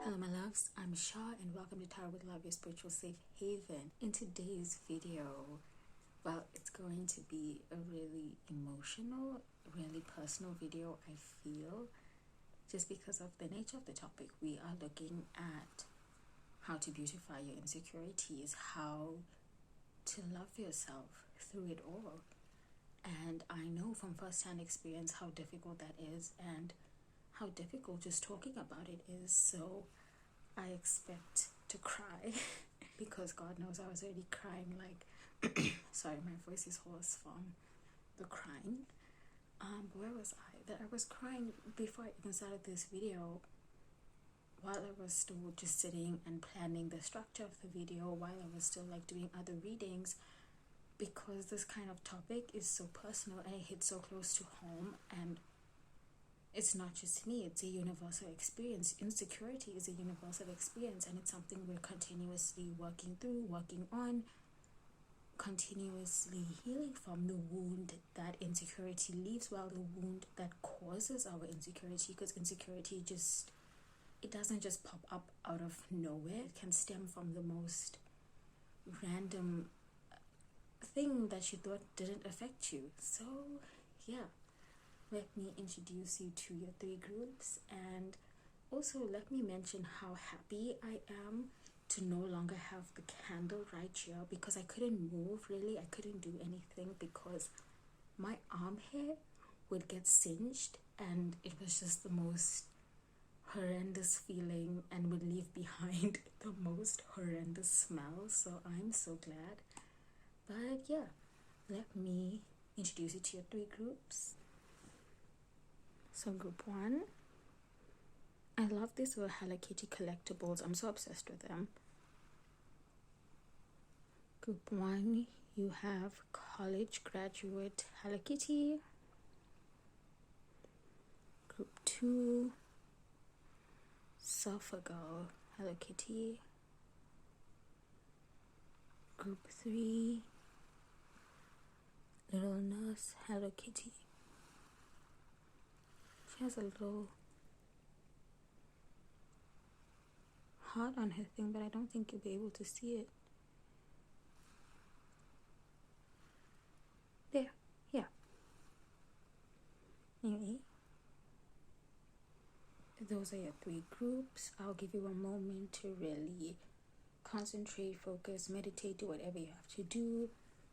Hello my loves, I'm Shah and welcome to Tarot with Love, your spiritual safe haven. In today's video, well, it's going to be a really emotional, really personal video, I feel, just because of the nature of the topic. We are looking at how to beautify your insecurities, how to love yourself through it all. And I know from first-hand experience how difficult that is and how difficult just talking about it is. So I expect to cry because God knows I was already crying, like sorry, my voice is hoarse from the crying. Where was I? That I was crying before I even started this video, while I was still just sitting and planning the structure of the video, while I was still like doing other readings, because this kind of topic is so personal and it hits so close to home, and it's not just me, it's a universal experience. Insecurity is a universal experience, and it's something we're continuously working through, working on, continuously healing from the wound that insecurity leaves, well, the wound that causes our insecurity, because insecurity it doesn't just pop up out of nowhere. It can stem from the most random thing that you thought didn't affect you. So yeah, let me introduce you to your three groups, and also let me mention how happy I am to no longer have the candle right here, because I couldn't move really. I couldn't do anything because my arm hair would get singed, and it was just the most horrendous feeling and would leave behind the most horrendous smell. So I'm so glad. But yeah, let me introduce you to your three groups. So group one, I love these little Hello Kitty collectibles. I'm so obsessed with them. Group one, you have college graduate Hello Kitty. Group two, surfer girl Hello Kitty. Group three, little nurse Hello Kitty. She has a little heart on her thing, but I don't think you'll be able to see it. There, yeah. Anyway, those are your three groups. I'll give you a moment to really concentrate, focus, meditate, do whatever you have to do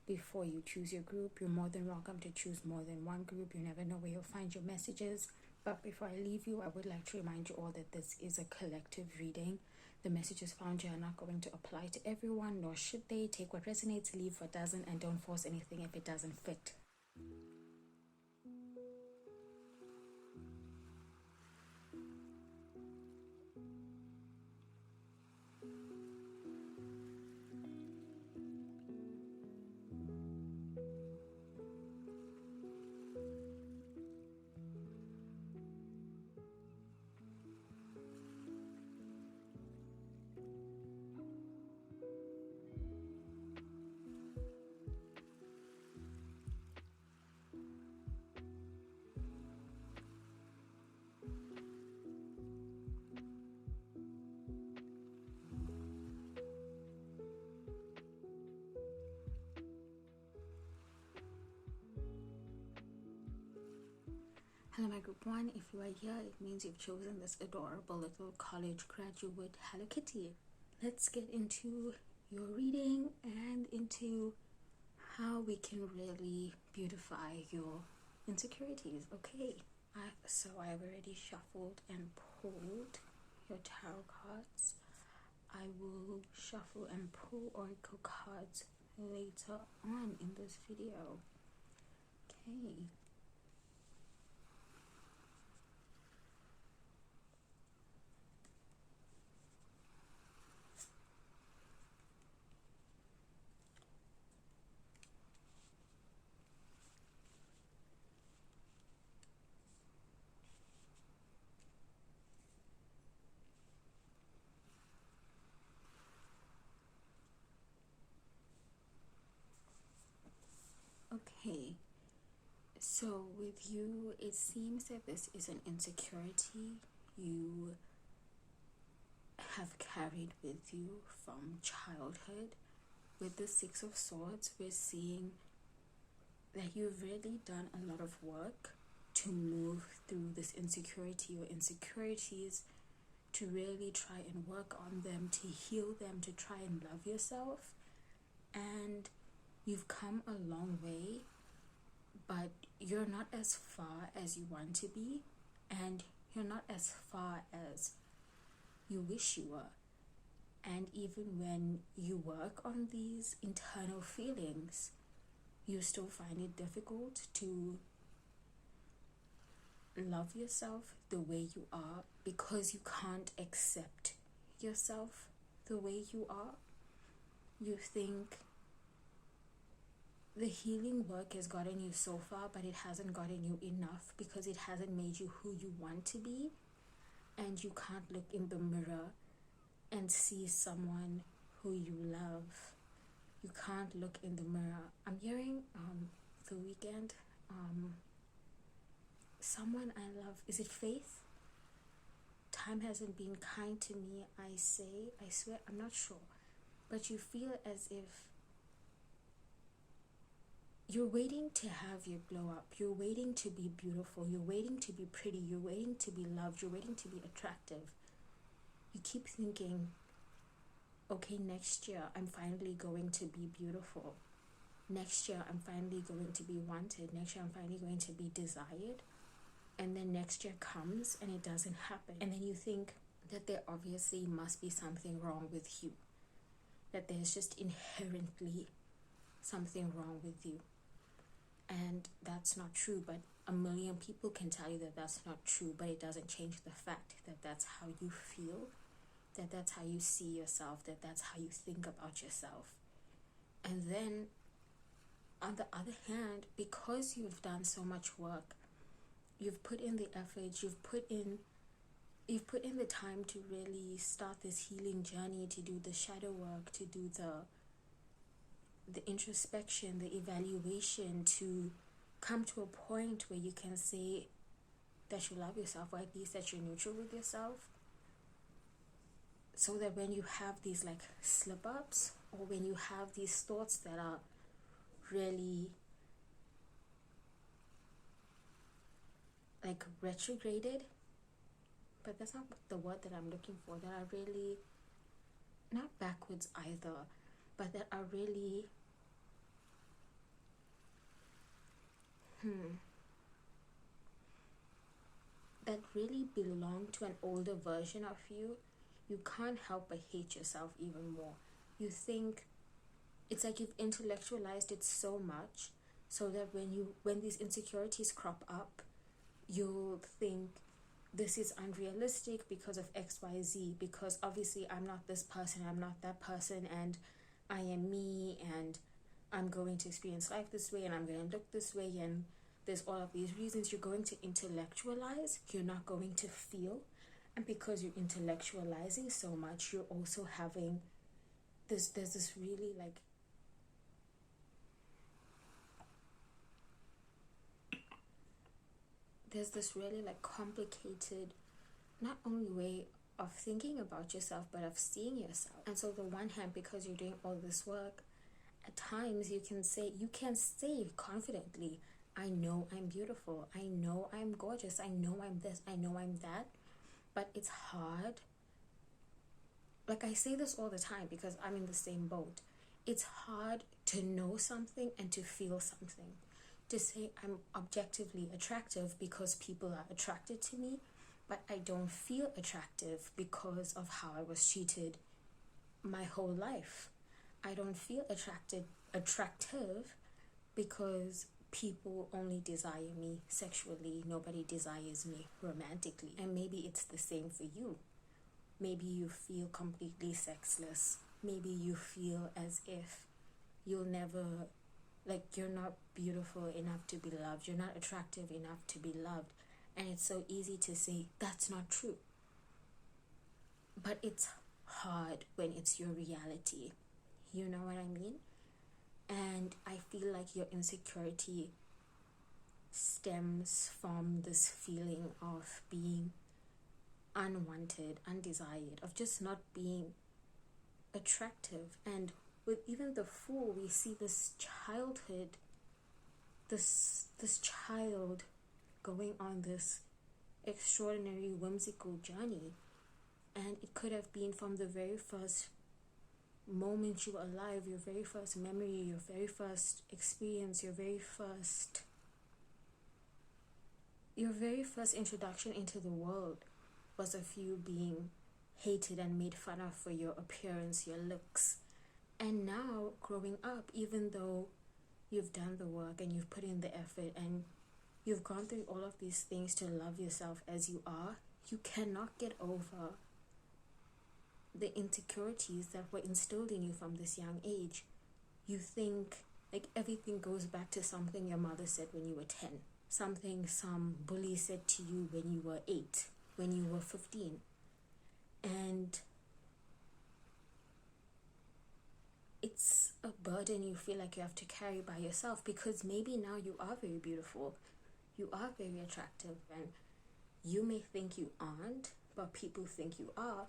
before you choose your group. You're more than welcome to choose more than one group. You never know where you'll find your messages. But before I leave you, I would like to remind you all that this is a collective reading. The messages found here are not going to apply to everyone, nor should they. Take what resonates, leave what doesn't, and don't force anything if it doesn't fit. Hello my group one, if you are here, it means you've chosen this adorable little college graduate Hello Kitty. Let's get into your reading and into how we can really beautify your insecurities. Okay, so I've already shuffled and pulled your tarot cards. I will shuffle and pull oracle cards later on in this video. Okay. Okay, so with you, it seems that this is an insecurity you have carried with you from childhood. With the Six of Swords, we're seeing that you've really done a lot of work to move through this insecurity or insecurities, to really try and work on them, to heal them, to try and love yourself. And you've come a long way, but you're not as far as you want to be, and you're not as far as you wish you were. And even when you work on these internal feelings, you still find it difficult to love yourself the way you are, because you can't accept yourself the way you are. You think the healing work has gotten you so far, but it hasn't gotten you enough, because it hasn't made you who you want to be. And you can't look in the mirror and see someone who you love. You can't look in the mirror. I'm hearing the weekend, someone I love, is it Faith? Time hasn't been kind to me, I swear, I'm not sure. But you feel as if you're waiting to have your glow up. You're waiting to be beautiful. You're waiting to be pretty. You're waiting to be loved. You're waiting to be attractive. You keep thinking, okay, next year I'm finally going to be beautiful. Next year I'm finally going to be wanted. Next year I'm finally going to be desired. And then next year comes and it doesn't happen. And then you think that there obviously must be something wrong with you. That there's just inherently something wrong with you. And that's not true, but a million people can tell you that that's not true, but it doesn't change the fact that that's how you feel, that that's how you see yourself, that that's how you think about yourself. And then on the other hand, because you've done so much work, you've put in the effort, you've put in the time to really start this healing journey, to do the shadow work, to do the introspection, the evaluation, to come to a point where you can say that you love yourself, or at least that you're neutral with yourself, so that when you have these like slip-ups, or when you have these thoughts that are really like retrograded, but that's not the word that I'm looking for, that are really not backwards either, but that are really that really belong to an older version of you, you can't help but hate yourself even more. You think it's like you've intellectualized it so much, so that when these insecurities crop up, you'll think this is unrealistic because of XYZ, because obviously I'm not this person, I'm not that person, and I am me, and I'm going to experience life this way, and I'm going to look this way, and there's all of these reasons. You're going to intellectualize, you're not going to feel. And because you're intellectualizing so much, you're also having there's this really like complicated, not only way of thinking about yourself, but of seeing yourself. And so the one hand, because you're doing all this work, at times you can say confidently, I know I'm beautiful, I know I'm gorgeous, I know I'm this, I know I'm that. But it's hard. Like, I say this all the time because I'm in the same boat. It's hard to know something and to feel something. To say I'm objectively attractive because people are attracted to me, but I don't feel attractive because of how I was treated my whole life. I don't feel attractive because people only desire me sexually. Nobody desires me romantically. And maybe it's the same for you. Maybe you feel completely sexless. Maybe you feel as if you'll never, like, you're not beautiful enough to be loved. You're not attractive enough to be loved. And it's so easy to say that's not true. But it's hard when it's your reality. You know what I mean? And I feel like your insecurity stems from this feeling of being unwanted, undesired, of just not being attractive. And with even the Fool, we see this childhood, this child going on this extraordinary whimsical journey. And it could have been from the very first moment you were alive, your very first memory, your very first experience, your very first introduction into the world was of you being hated and made fun of for your appearance, your looks. And now, growing up, even though you've done the work and you've put in the effort and you've gone through all of these things to love yourself as you are, you cannot get over the insecurities that were instilled in you from this young age. You think like everything goes back to something your mother said when you were 10, something some bully said to you when you were 8, when you were 15. And it's a burden you feel like you have to carry by yourself, because maybe now you are very beautiful, you are very attractive, and you may think you aren't, but people think you are,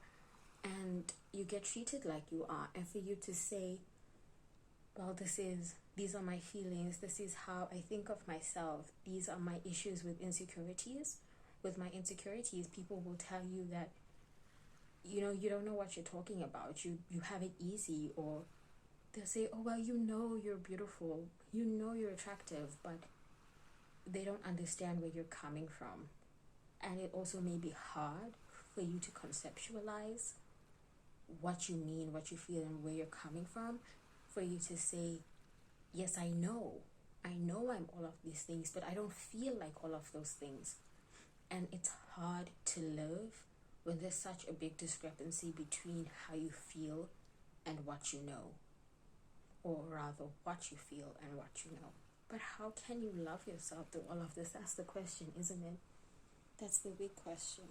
and you get treated like you are. And for you to say, well, these are my feelings, this is how I think of myself, these are my issues with insecurities. With my insecurities, people will tell you that, you know, you don't know what you're talking about, you have it easy. Or they'll say, oh, well, you know you're beautiful, you know you're attractive, but they don't understand where you're coming from. And it also may be hard for you to conceptualize what you mean, what you feel, and where you're coming from. For you to say, yes, I know I'm all of these things, but I don't feel like all of those things. And it's hard to live when there's such a big discrepancy between how you feel and what you know. Or rather, what you feel and what you know. But how can you love yourself through all of this? That's the question, isn't it? That's the big question.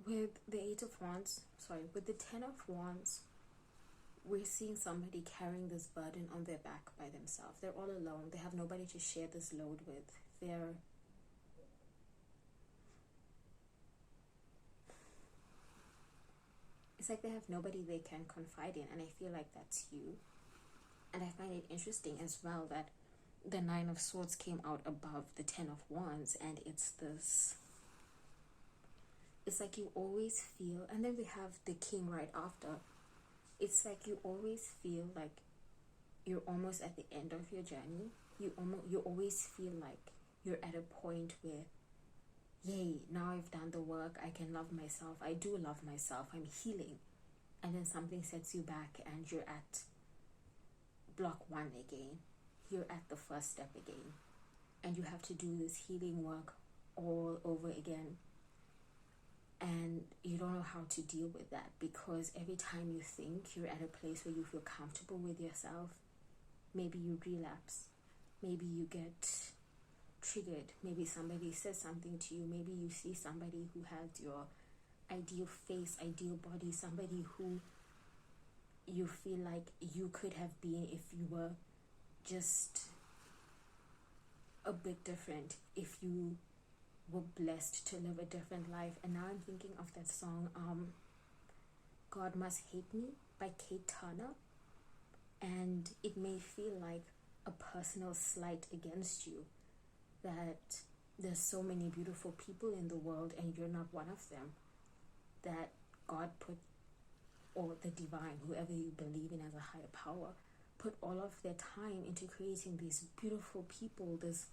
With the with the 10 of Wands, we're seeing somebody carrying this burden on their back by themselves. They're all alone. They have nobody to share this load with. It's like they have nobody they can confide in, and I feel like that's you. And I find it interesting as well that the 9 of Swords came out above the 10 of Wands, and it's like you always feel, and then we have the King right after. It's like you always feel like you're almost at the end of your journey. You always feel like you're at a point where, yay, now I've done the work, I can love myself, I do love myself, I'm healing. And then something sets you back and you're at block 1 again. You're at the first step again. And you have to do this healing work all over again. And you don't know how to deal with that, because every time you think you're at a place where you feel comfortable with yourself, maybe you relapse, maybe you get triggered, maybe somebody says something to you, maybe you see somebody who has your ideal face, ideal body, somebody who you feel like you could have been if you were just a bit different, if you were blessed to live a different life. And now I'm thinking of that song, God Must Hate Me by Kate Turner. And it may feel like a personal slight against you, that there's so many beautiful people in the world and you're not one of them, that God put, or the divine, whoever you believe in as a higher power, put all of their time into creating these beautiful people, this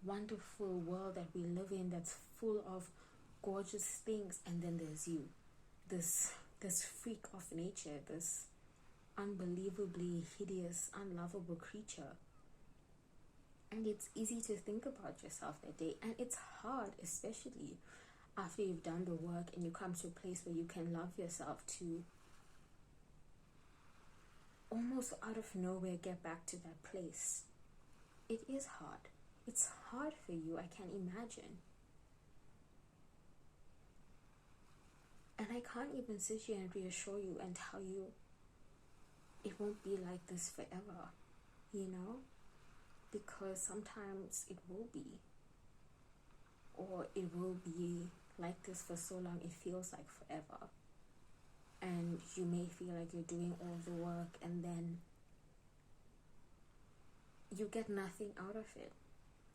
wonderful world that we live in that's full of gorgeous things. And then there's you, this freak of nature, this unbelievably hideous, unlovable creature. And it's easy to think about yourself that day, and it's hard, especially after you've done the work and you come to a place where you can love yourself, to almost out of nowhere get back to that place. It is hard. It's hard for you, I can imagine. And I can't even sit here and reassure you and tell you it won't be like this forever, you know, because sometimes it will be, or it will be like this for so long it feels like forever, and you may feel like you're doing all the work and then you get nothing out of it.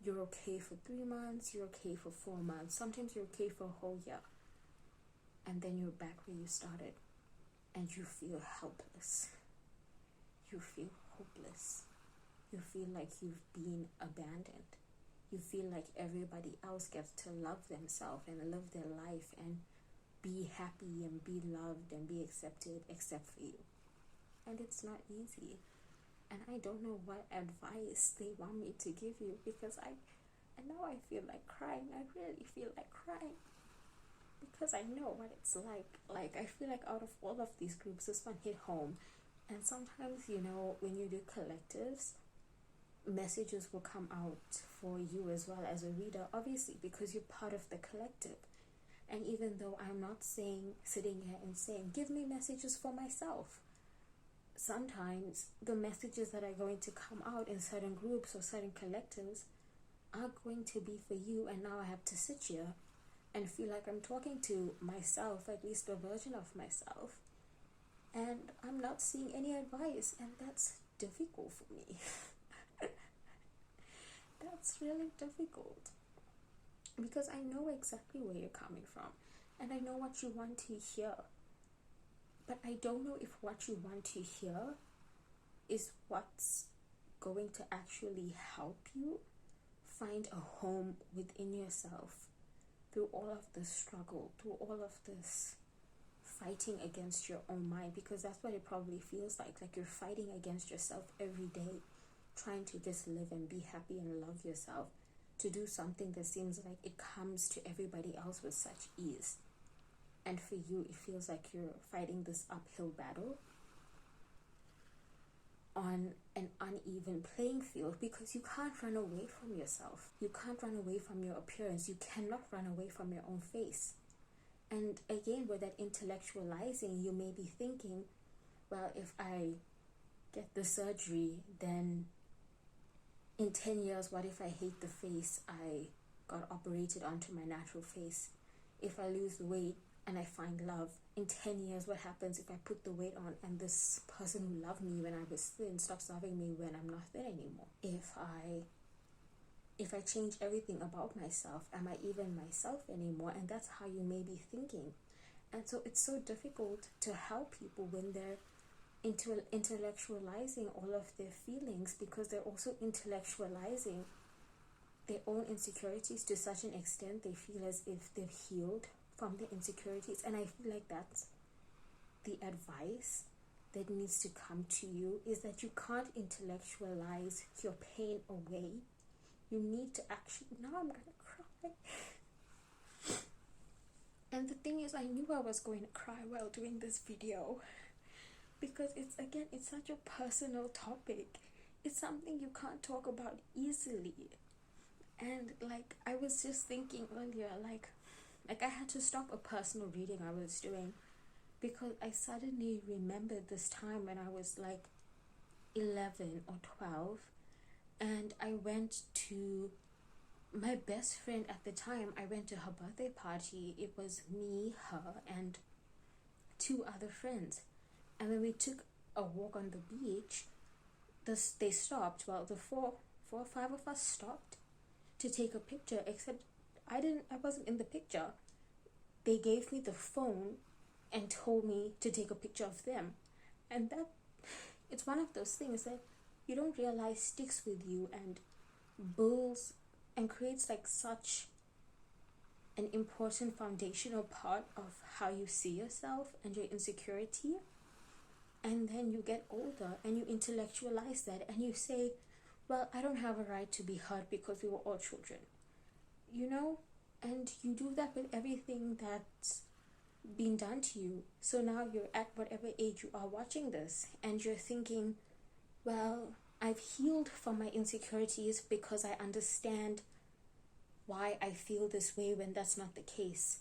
You're okay for 3 months, you're okay for 4 months, sometimes you're okay for a whole year, and then you're back where you started and you feel helpless, you feel hopeless, you feel like you've been abandoned, you feel like everybody else gets to love themselves and live their life and be happy and be loved and be accepted except for you. And it's not easy. And I don't know what advice they want me to give you, because I know I feel like crying. I really feel like crying, because I know what it's like. Like, I feel like out of all of these groups, this one hit home. And sometimes, you know, when you do collectives, messages will come out for you as well as a reader, obviously, because you're part of the collective. And even though I'm not sitting here and saying, give me messages for myself, sometimes the messages that are going to come out in certain groups or certain collectives are going to be for you. And now I have to sit here and feel like I'm talking to myself, at least a version of myself, and I'm not seeing any advice, and that's difficult for me. That's really difficult, because I know exactly where you're coming from and I know what you want to hear, but I don't know if what you want to hear is what's going to actually help you find a home within yourself through all of this struggle, through all of this fighting against your own mind, because that's what it probably feels like you're fighting against yourself every day, trying to just live and be happy and love yourself, to do something that seems like it comes to everybody else with such ease. And for you, it feels like you're fighting this uphill battle on an uneven playing field, because you can't run away from yourself. You can't run away from your appearance. You cannot run away from your own face. And again, with that intellectualizing, you may be thinking, well, if I get the surgery, then in 10 years, what if I hate the face I got operated onto, my natural face? If I lose the weight and I find love, in 10 years, what happens if I put the weight on and this person who loved me when I was thin stops loving me when I'm not thin anymore? If I change everything about myself, am I even myself anymore? And that's how you may be thinking. And so it's so difficult to help people when they're intellectualizing all of their feelings, because they're also intellectualizing their own insecurities to such an extent they feel as if they've healed from the insecurities. And I feel like that's the advice that needs to come to you, is that you can't intellectualize your pain away. You need to actually, now I'm gonna cry. And the thing is, I knew I was going to cry while doing this video, because it's such a personal topic. It's something you can't talk about easily. And like, I was just thinking earlier, like I had to stop a personal reading I was doing, because I suddenly remembered this time when I was like 11 or 12, and I went to my best friend at the time. I went to her birthday party. It was me, her, and 2 other friends. And when we took a walk on the beach, they stopped. Well, the four or five of us stopped to take a picture, except I wasn't in the picture. They gave me the phone and told me to take a picture of them. And that, it's one of those things that you don't realize sticks with you and builds and creates like such an important foundational part of how you see yourself and your insecurity. And then you get older and you intellectualize that and you say, well, I don't have a right to be hurt because we were all children, you know? And you do that with everything that's been done to you. So now you're at whatever age you are watching this, and you're thinking, well, I've healed from my insecurities because I understand why I feel this way, when that's not the case.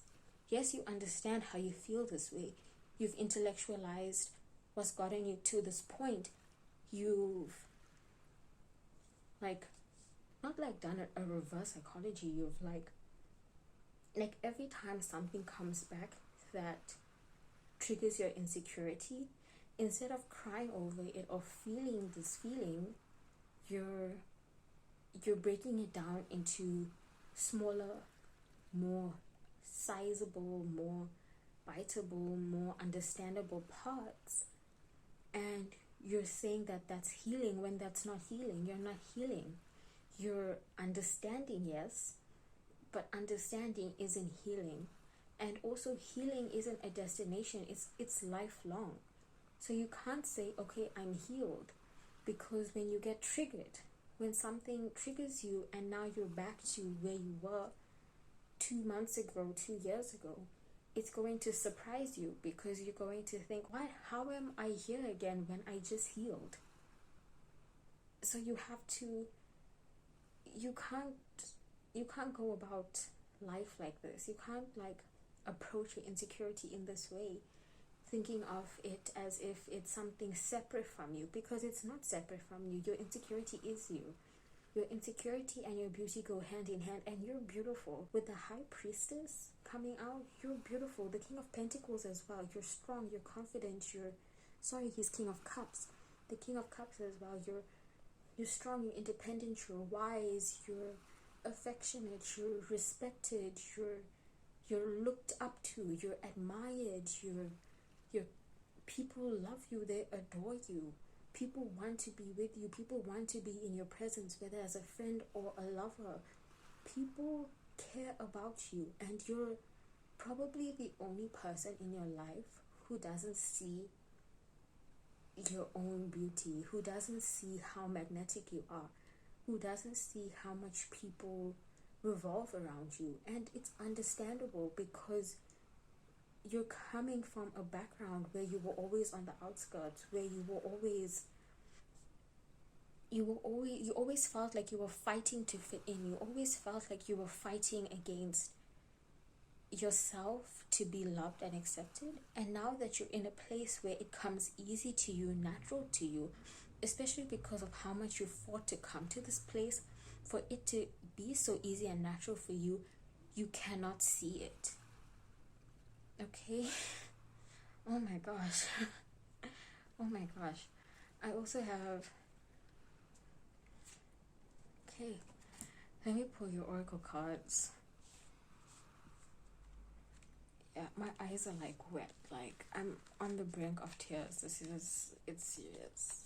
Yes, you understand how you feel this way. You've intellectualized what's gotten you to this point, you've like not like done a reverse psychology. You've like every time something comes back that triggers your insecurity, instead of crying over it or feeling this feeling, you're breaking it down into smaller, more sizable, more biteable, more understandable parts, and you're saying that that's healing when that's not healing. You're not healing. You're understanding, yes, but understanding isn't healing. And also healing isn't a destination, it's lifelong. So you can't say, okay, I'm healed, because when you get triggered, when something triggers you and now you're back to where you were 2 months ago, 2 years ago, it's going to surprise you, because you're going to think, why, how am I here again when I just healed? So you have to, you can't go about life like this. You can't like approach your insecurity in this way, thinking of it as if it's something separate from you, because it's not separate from you. Your insecurity is you. Your insecurity and your beauty go hand in hand, and you're beautiful. With the high priestess coming out, you're beautiful. The king of pentacles as well. You're strong, you're confident, he's king of cups. The king of cups as well. You're strong, you're independent, you're wise, you're affectionate, you're respected, you're looked up to, you're admired, you're people love you, they adore you. People want to be with you. People want to be in your presence, whether as a friend or a lover. People care about you, and you're probably the only person in your life who doesn't see your own beauty, who doesn't see how magnetic you are, who doesn't see how much people revolve around you. And it's understandable, because you're coming from a background where you were always on the outskirts, where you always felt like you were fighting to fit in. You always felt like you were fighting against yourself to be loved and accepted. And now that you're in a place where it comes easy to you, natural to you, especially because of how much you fought to come to this place, for it to be so easy and natural for you, you cannot see it. Okay? Oh my gosh. Oh my gosh. I also have, okay, let me pull your oracle cards. Yeah, my eyes are like wet, like I'm on the brink of tears. It's serious.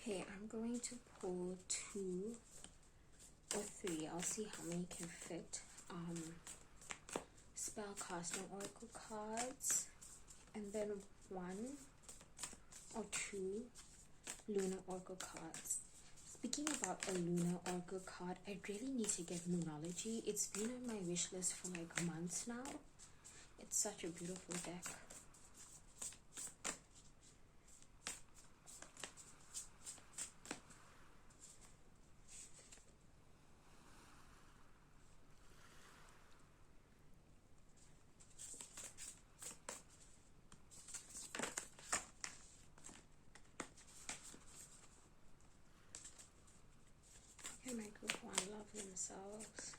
Okay, I'm going to pull 2 or 3. I'll see how many can fit. Spell casting oracle cards, and then 1 or 2 lunar oracle cards. Speaking about a lunar oracle card, I really need to get Moonology. It's been on my wish list for like months now. It's such a beautiful deck. Okay, my group 1 love themselves.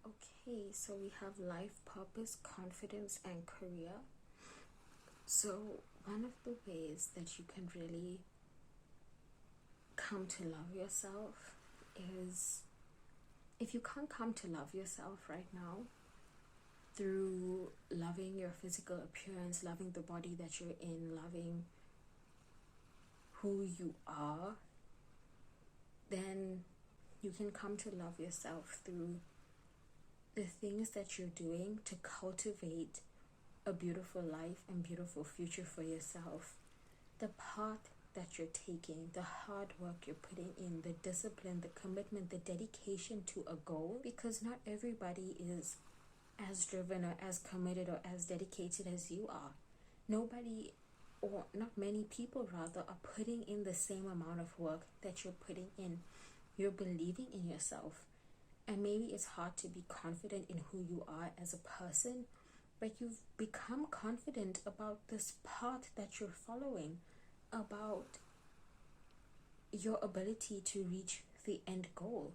Okay, so we have life, purpose, confidence, and career. So one of the ways that you can really come to love yourself is, if you can't come to love yourself right now through loving your physical appearance, loving the body that you're in, loving who you are, then you can come to love yourself through the things that you're doing to cultivate a beautiful life and beautiful future for yourself. The path that you're taking, the hard work you're putting in, the discipline, the commitment, the dedication to a goal, because not everybody is as driven or as committed or as dedicated as you are. Nobody, or not many people rather, are putting in the same amount of work that you're putting in. You're believing in yourself, and maybe it's hard to be confident in who you are as a person, but you've become confident about this path that you're following, about your ability to reach the end goal.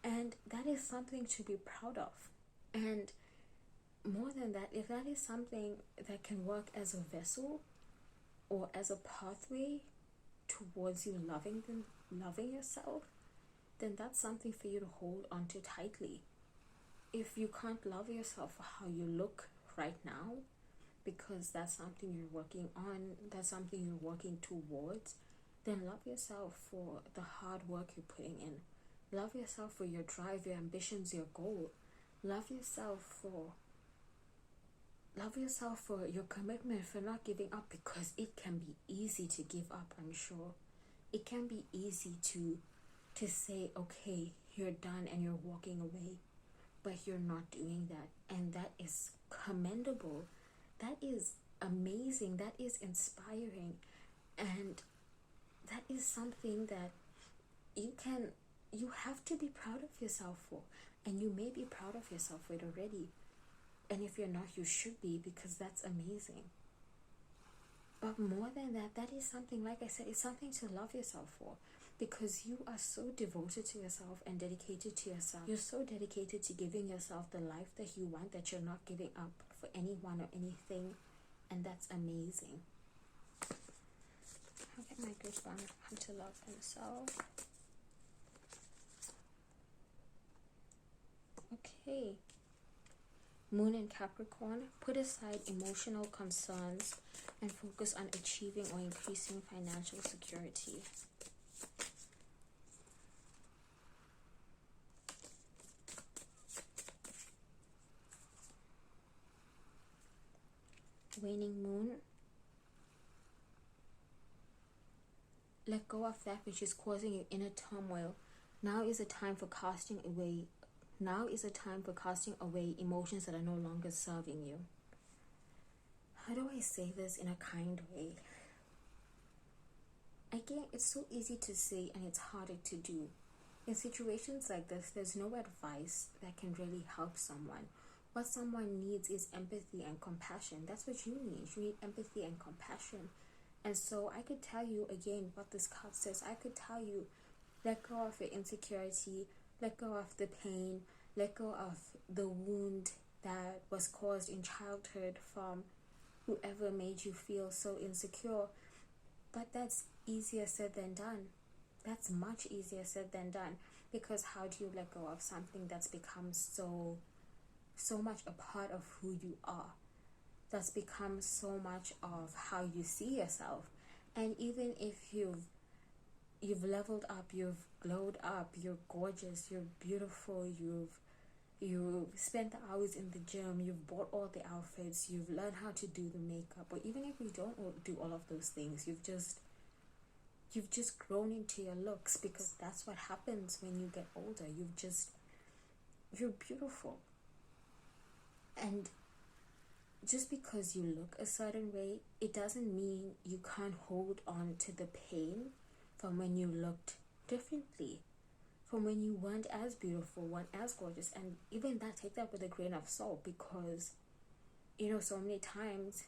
And that is something to be proud of. And more than that, if that is something that can work as a vessel or as a pathway towards you loving yourself, then that's something for you to hold on to tightly. If you can't love yourself for how you look right now, because that's something you're working on, that's something you're working towards, then love yourself for the hard work you're putting in. Love yourself for your drive, your ambitions, your goal. Love yourself for your commitment, for not giving up, because it can be easy to give up, I'm sure. It can be easy to say, okay, you're done and you're walking away, but you're not doing that. And that is commendable. That is amazing. That is inspiring. And that is something that you have to be proud of yourself for. And you may be proud of yourself for it already. And if you're not, you should be, because that's amazing. But more than that, that is something, like I said, it's something to love yourself for, because you are so devoted to yourself and dedicated to yourself. You're so dedicated to giving yourself the life that you want, that you're not giving up for anyone or anything. And that's amazing. How can my good one come to love himself? Okay. Moon in Capricorn, put aside emotional concerns and focus on achieving or increasing financial security. Waning Moon, let go of that which is causing you inner turmoil. Now is a time for casting away emotions that are no longer serving you. How do I say this in a kind way? Again, it's so easy to say and it's harder to do. In situations like this, there's no advice that can really help someone. What someone needs is empathy and compassion. That's what you need. You need empathy and compassion. And so I could tell you again what this card says. I could tell you, let go of your insecurity, let go of the pain, let go of the wound that was caused in childhood from whoever made you feel so insecure. But that's easier said than done. That's much easier said than done. Because how do you let go of something that's become so much a part of who you are? That's become so much of how you see yourself. And even if you've leveled up, you've glowed up, you're gorgeous, you're beautiful, you've spent the hours in the gym, you've bought all the outfits, you've learned how to do the makeup, or even if you don't do all of those things, you've just grown into your looks, because that's what happens when you get older. You're beautiful. And just because you look a certain way, it doesn't mean you can't hold on to the pain from when you looked differently, from when you weren't as beautiful, weren't as gorgeous. And even that, take that with a grain of salt, because so many times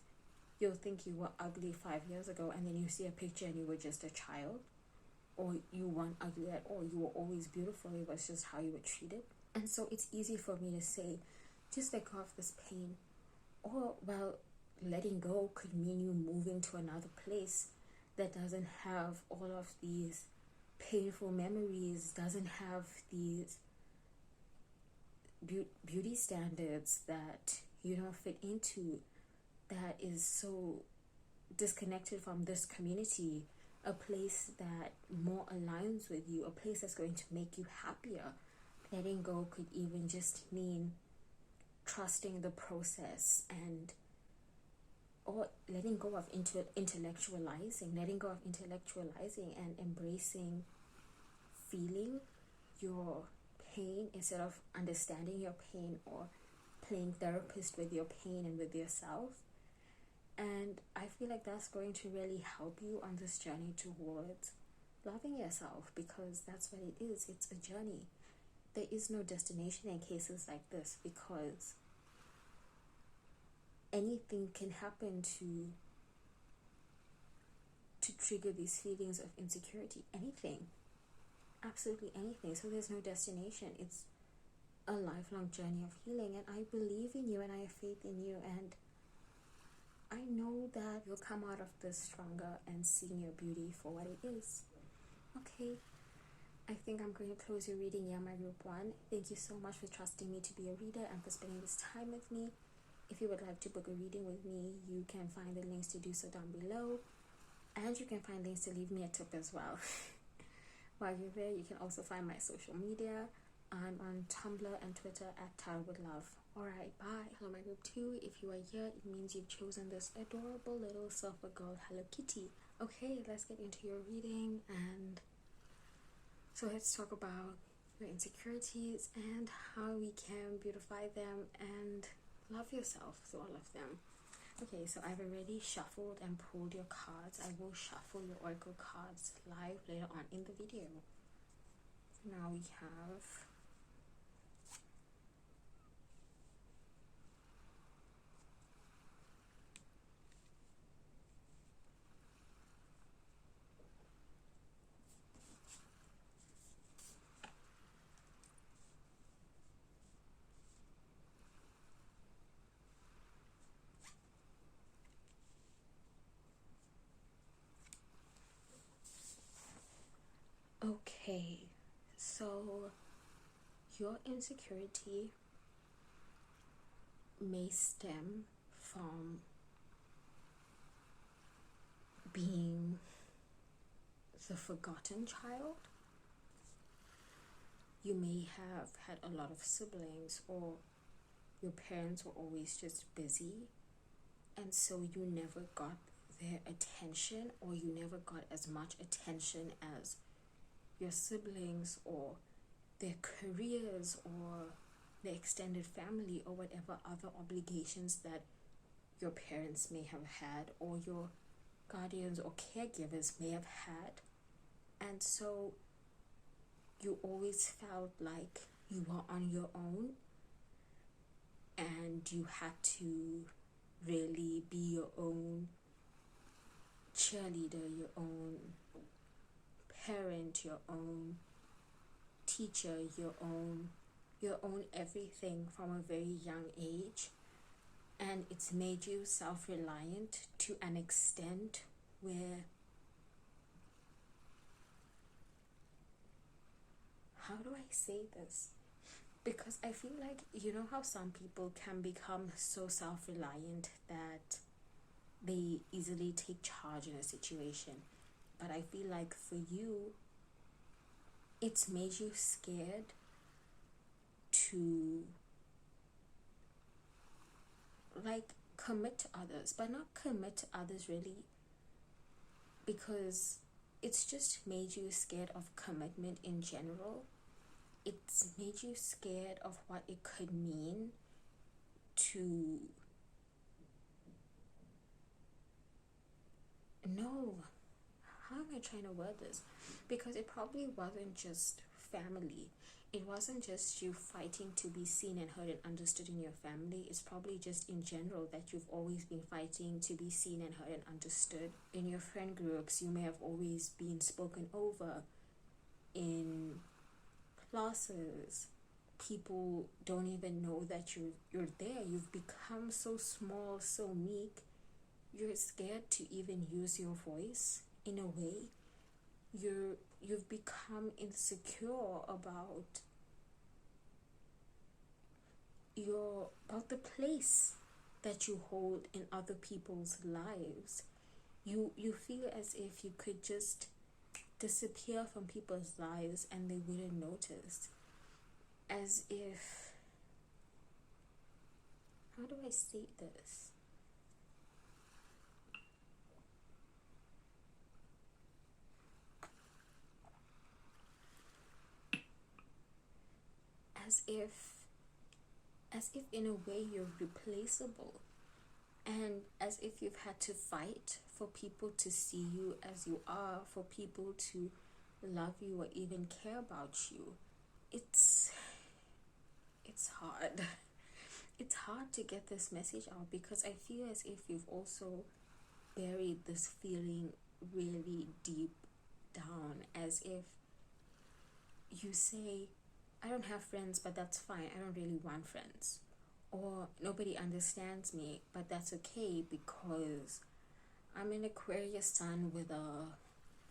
you'll think you were ugly 5 years ago, and then you see a picture and you were just a child, or you weren't ugly at all, you were always beautiful, it was just how you were treated. And so it's easy for me to say, just let go of this pain. Or, well, letting go could mean you moving to another place that doesn't have all of these painful memories, doesn't have these beauty standards that you don't fit into, that is so disconnected from this community, a place that more aligns with you, a place that's going to make you happier. Letting go could even just mean trusting the process and or letting go of intellectualizing and embracing feeling your pain instead of understanding your pain or playing therapist with your pain and with yourself. And I feel like that's going to really help you on this journey towards loving yourself, because that's what it is. It's a journey. There is no destination in cases like this, because anything can happen to trigger these feelings of insecurity. Anything. Absolutely anything. So there's no destination. It's a lifelong journey of healing, and I believe in you and I have faith in you, and I know that you'll come out of this stronger and seeing your beauty for what it is. Okay, I think I'm going to close your reading here, my group 1. Thank you so much for trusting me to be a reader and for spending this time with me. If you would like to book a reading with me, you can find the links to do so down below, and you can find links to leave me a tip as well. While you're there, you can also find my social media. I'm on Tumblr and Twitter at Tarot with Love. Alright, bye. Hello, my group 2. If you are here, it means you've chosen this adorable little silver girl, Hello Kitty. Okay, let's get into your reading. And so let's talk about your insecurities and how we can beautify them and love yourself through all of them. Okay, so I've already shuffled and pulled your cards. I will shuffle your oracle cards live later on in the video. Now we have okay, so your insecurity may stem from being the forgotten child. You may have had a lot of siblings, or your parents were always just busy, and so you never got their attention, or you never got as much attention as your siblings or their careers or their extended family or whatever other obligations that your parents may have had or your guardians or caregivers may have had. And so you always felt like you were on your own, and you had to really be your own cheerleader, your own parent, your own teacher, your own everything from a very young age. And it's made you self-reliant to an extent where, how do I say this? Because I feel like, you know how some people can become so self-reliant that they easily take charge in a situation. But I feel like for you, it's made you scared to like commit to others, but not commit to others really, because it's just made you scared of commitment in general. It's made you scared of what it could mean to no, how am I trying to word this? Because it probably wasn't just family. It wasn't just you fighting to be seen and heard and understood in your family. It's probably just in general that you've always been fighting to be seen and heard and understood. In your friend groups, you may have always been spoken over. In classes, people don't even know that you're there. You've become so small, so meek. You're scared to even use your voice in a way. You've become insecure about the place that you hold in other people's lives. You feel as if you could just disappear from people's lives and they wouldn't notice. As if, how do I say this? as if in a way you're replaceable, and as if you've had to fight for people to see you as you are, for people to love you or even care about you. It's hard. It's hard to get this message out, because I feel as if you've also buried this feeling really deep down, as if you say, I don't have friends, but that's fine, I don't really want friends. Or nobody understands me, but that's okay because I'm an Aquarius sun with a,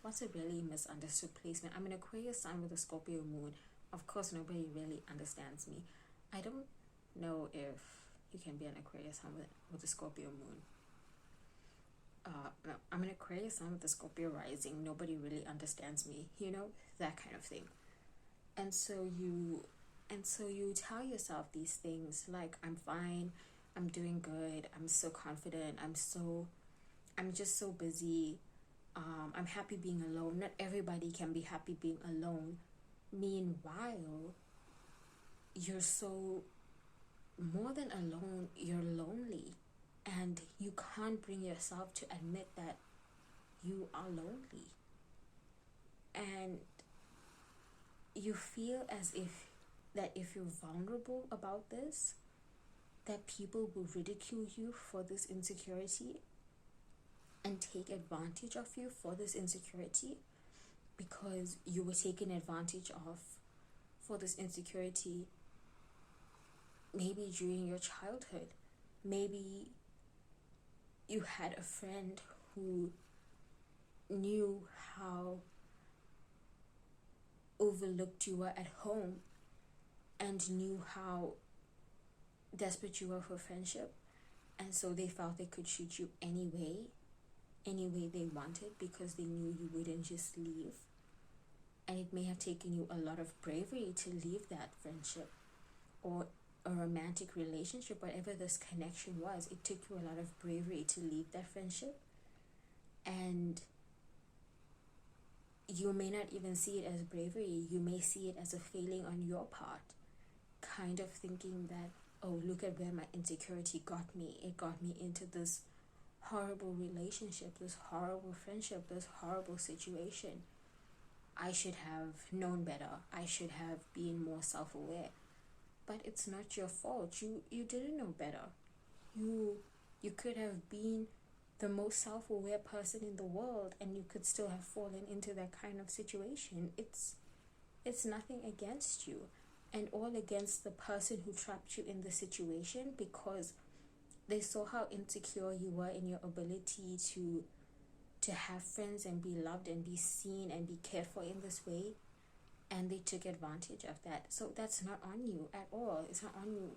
what's a really misunderstood placement? I'm an Aquarius sun with a Scorpio moon. Of course, nobody really understands me. I don't know if you can be an Aquarius sun with a Scorpio moon. No, I'm an Aquarius sun with a Scorpio rising. Nobody really understands me. You know, that kind of thing. And so you tell yourself these things like, I'm fine, I'm doing good, I'm so confident, I'm just so busy, I'm happy being alone. Not everybody can be happy being alone. Meanwhile, you're so, more than alone, you're lonely, and you can't bring yourself to admit that you are lonely. And you feel as if that if you're vulnerable about this, that people will ridicule you for this insecurity and take advantage of you for this insecurity, because you were taken advantage of for this insecurity maybe during your childhood. Maybe you had a friend who knew how overlooked you were at home and knew how desperate you were for friendship, and so they felt they could treat you any way they wanted, because they knew you wouldn't just leave. And it may have taken you a lot of bravery to leave that friendship or a romantic relationship, whatever this connection was. It took you a lot of bravery to leave that friendship, and you may not even see it as bravery. You may see it as a failing on your part, kind of thinking that, oh, look at where my insecurity got me. It got me into this horrible relationship, this horrible friendship, this horrible situation. I should have known better. I should have been more self-aware. But it's not your fault. You didn't know better. You could have been the most self-aware person in the world, and you could still have fallen into that kind of situation. It's nothing against you, and all against the person who trapped you in the situation, because they saw how insecure you were in your ability to have friends and be loved and be seen and be cared for in this way, and they took advantage of that. So that's not on you at all. It's not on you.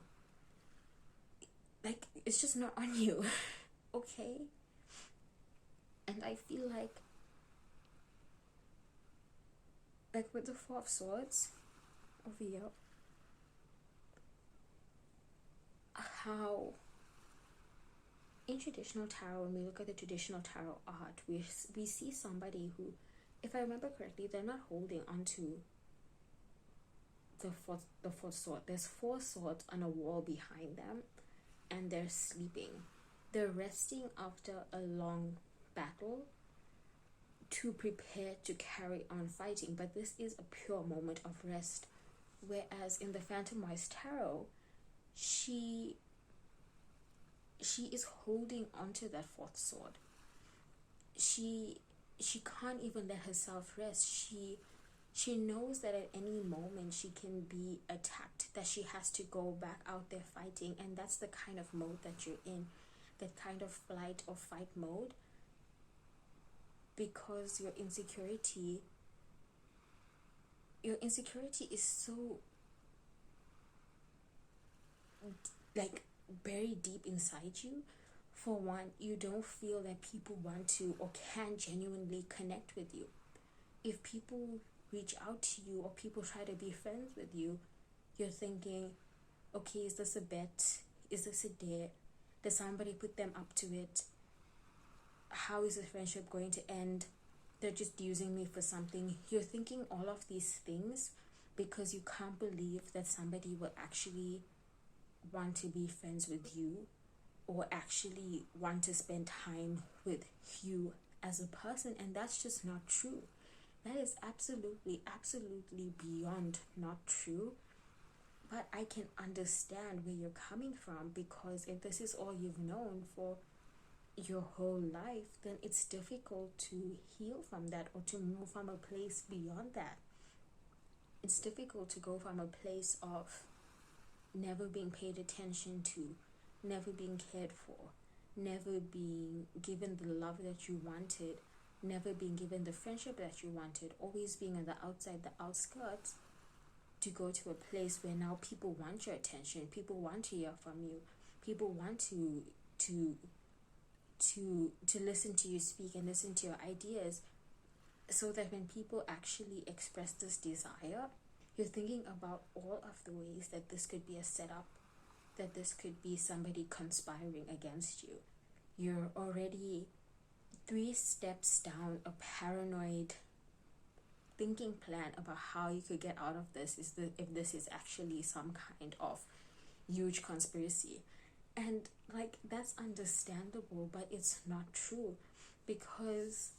Like, it's just not on you. Okay? And I feel like with the Four of Swords over here, how in traditional tarot, when we look at the traditional tarot art, we see somebody who, if I remember correctly, they're not holding onto the fourth sword. There's 4 swords on a wall behind them, and they're sleeping. They're resting after a long battle to prepare to carry on fighting, but this is a pure moment of rest. Whereas in the Phantom Wise Tarot, she is holding onto that 4th sword. She can't even let herself rest. She knows that at any moment she can be attacked, that she has to go back out there fighting, and that's the kind of mode that you're in, that kind of flight or fight mode, because your insecurity is so like very deep inside you. For one, you don't feel that people want to or can genuinely connect with you. If people reach out to you or people try to be friends with you, you're thinking, okay, is this a bet? Is this a dare? Did somebody put them up to it? How is the friendship going to end? They're just using me for something. You're thinking all of these things because you can't believe that somebody will actually want to be friends with you or actually want to spend time with you as a person. And that's just not true. That is absolutely beyond not true. But I can understand where you're coming from, because if this is all you've known for your whole life, then it's difficult to heal from that or to move from a place beyond that. It's difficult to go from a place of never being paid attention to, never being cared for, never being given the love that you wanted, never being given the friendship that you wanted, always being on the outside, the outskirts, to go to a place where now people want your attention, people want to hear from you, people want to listen to you speak and listen to your ideas, so that when people actually express this desire, you're thinking about all of the ways that this could be a setup, that this could be somebody conspiring against you. You're already 3 steps down a paranoid thinking plan about how you could get out of this, if this is actually some kind of huge conspiracy. And like, that's understandable, but it's not true, because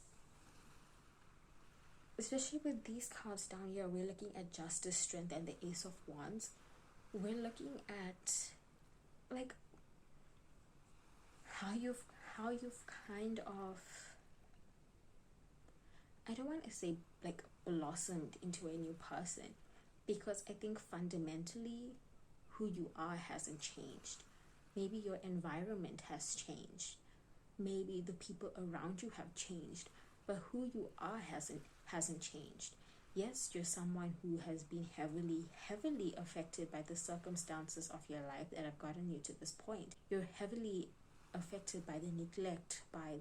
especially with these cards down here, we're looking at justice, strength, and the Ace of Wands. We're looking at like how you've kind of, I don't want to say like blossomed into a new person, because I think fundamentally who you are hasn't changed. Maybe your environment has changed, maybe the people around you have changed, but who you are hasn't changed. Yes, you're someone who has been heavily affected by the circumstances of your life that have gotten you to this point. You're heavily affected by the neglect, by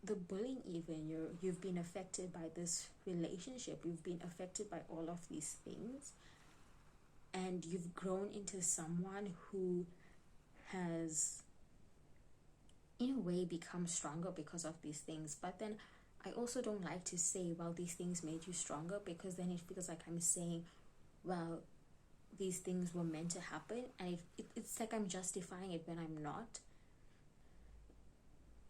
the bullying even. You've been affected by this relationship. You've been affected by all of these things. And you've grown into someone who has, in a way, become stronger because of these things. But then I also don't like to say, well, these things made you stronger, because then it feels like I'm saying, well, these things were meant to happen, and it's like I'm justifying it when I'm not.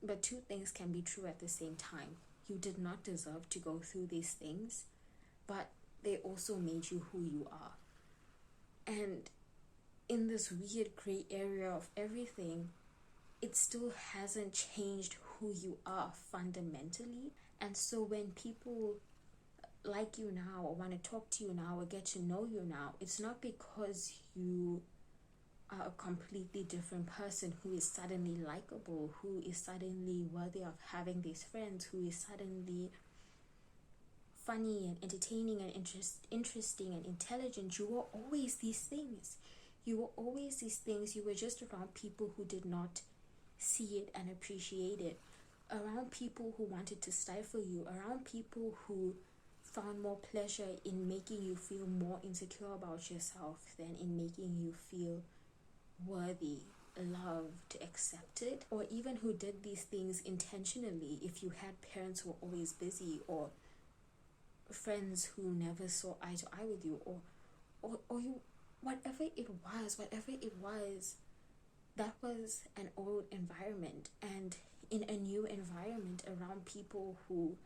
But 2 things can be true at the same time. You did not deserve to go through these things, but they also made you who you are. And in this weird gray area of everything, it still hasn't changed who you are fundamentally. And so when people like you now, or want to talk to you now, or get to know you now, it's not because you are a completely different person who is suddenly likable, who is suddenly worthy of having these friends, who is suddenly funny and entertaining and interesting and intelligent. You were always these things. You were always these things. You were just around people who did not see it and appreciate it, around people who wanted to stifle you, around people who found more pleasure in making you feel more insecure about yourself than in making you feel worthy, loved, accepted, or even who did these things intentionally. If you had parents who were always busy, or friends who never saw eye to eye with you, or you, whatever it was, that was an old environment. And in a new environment, around people who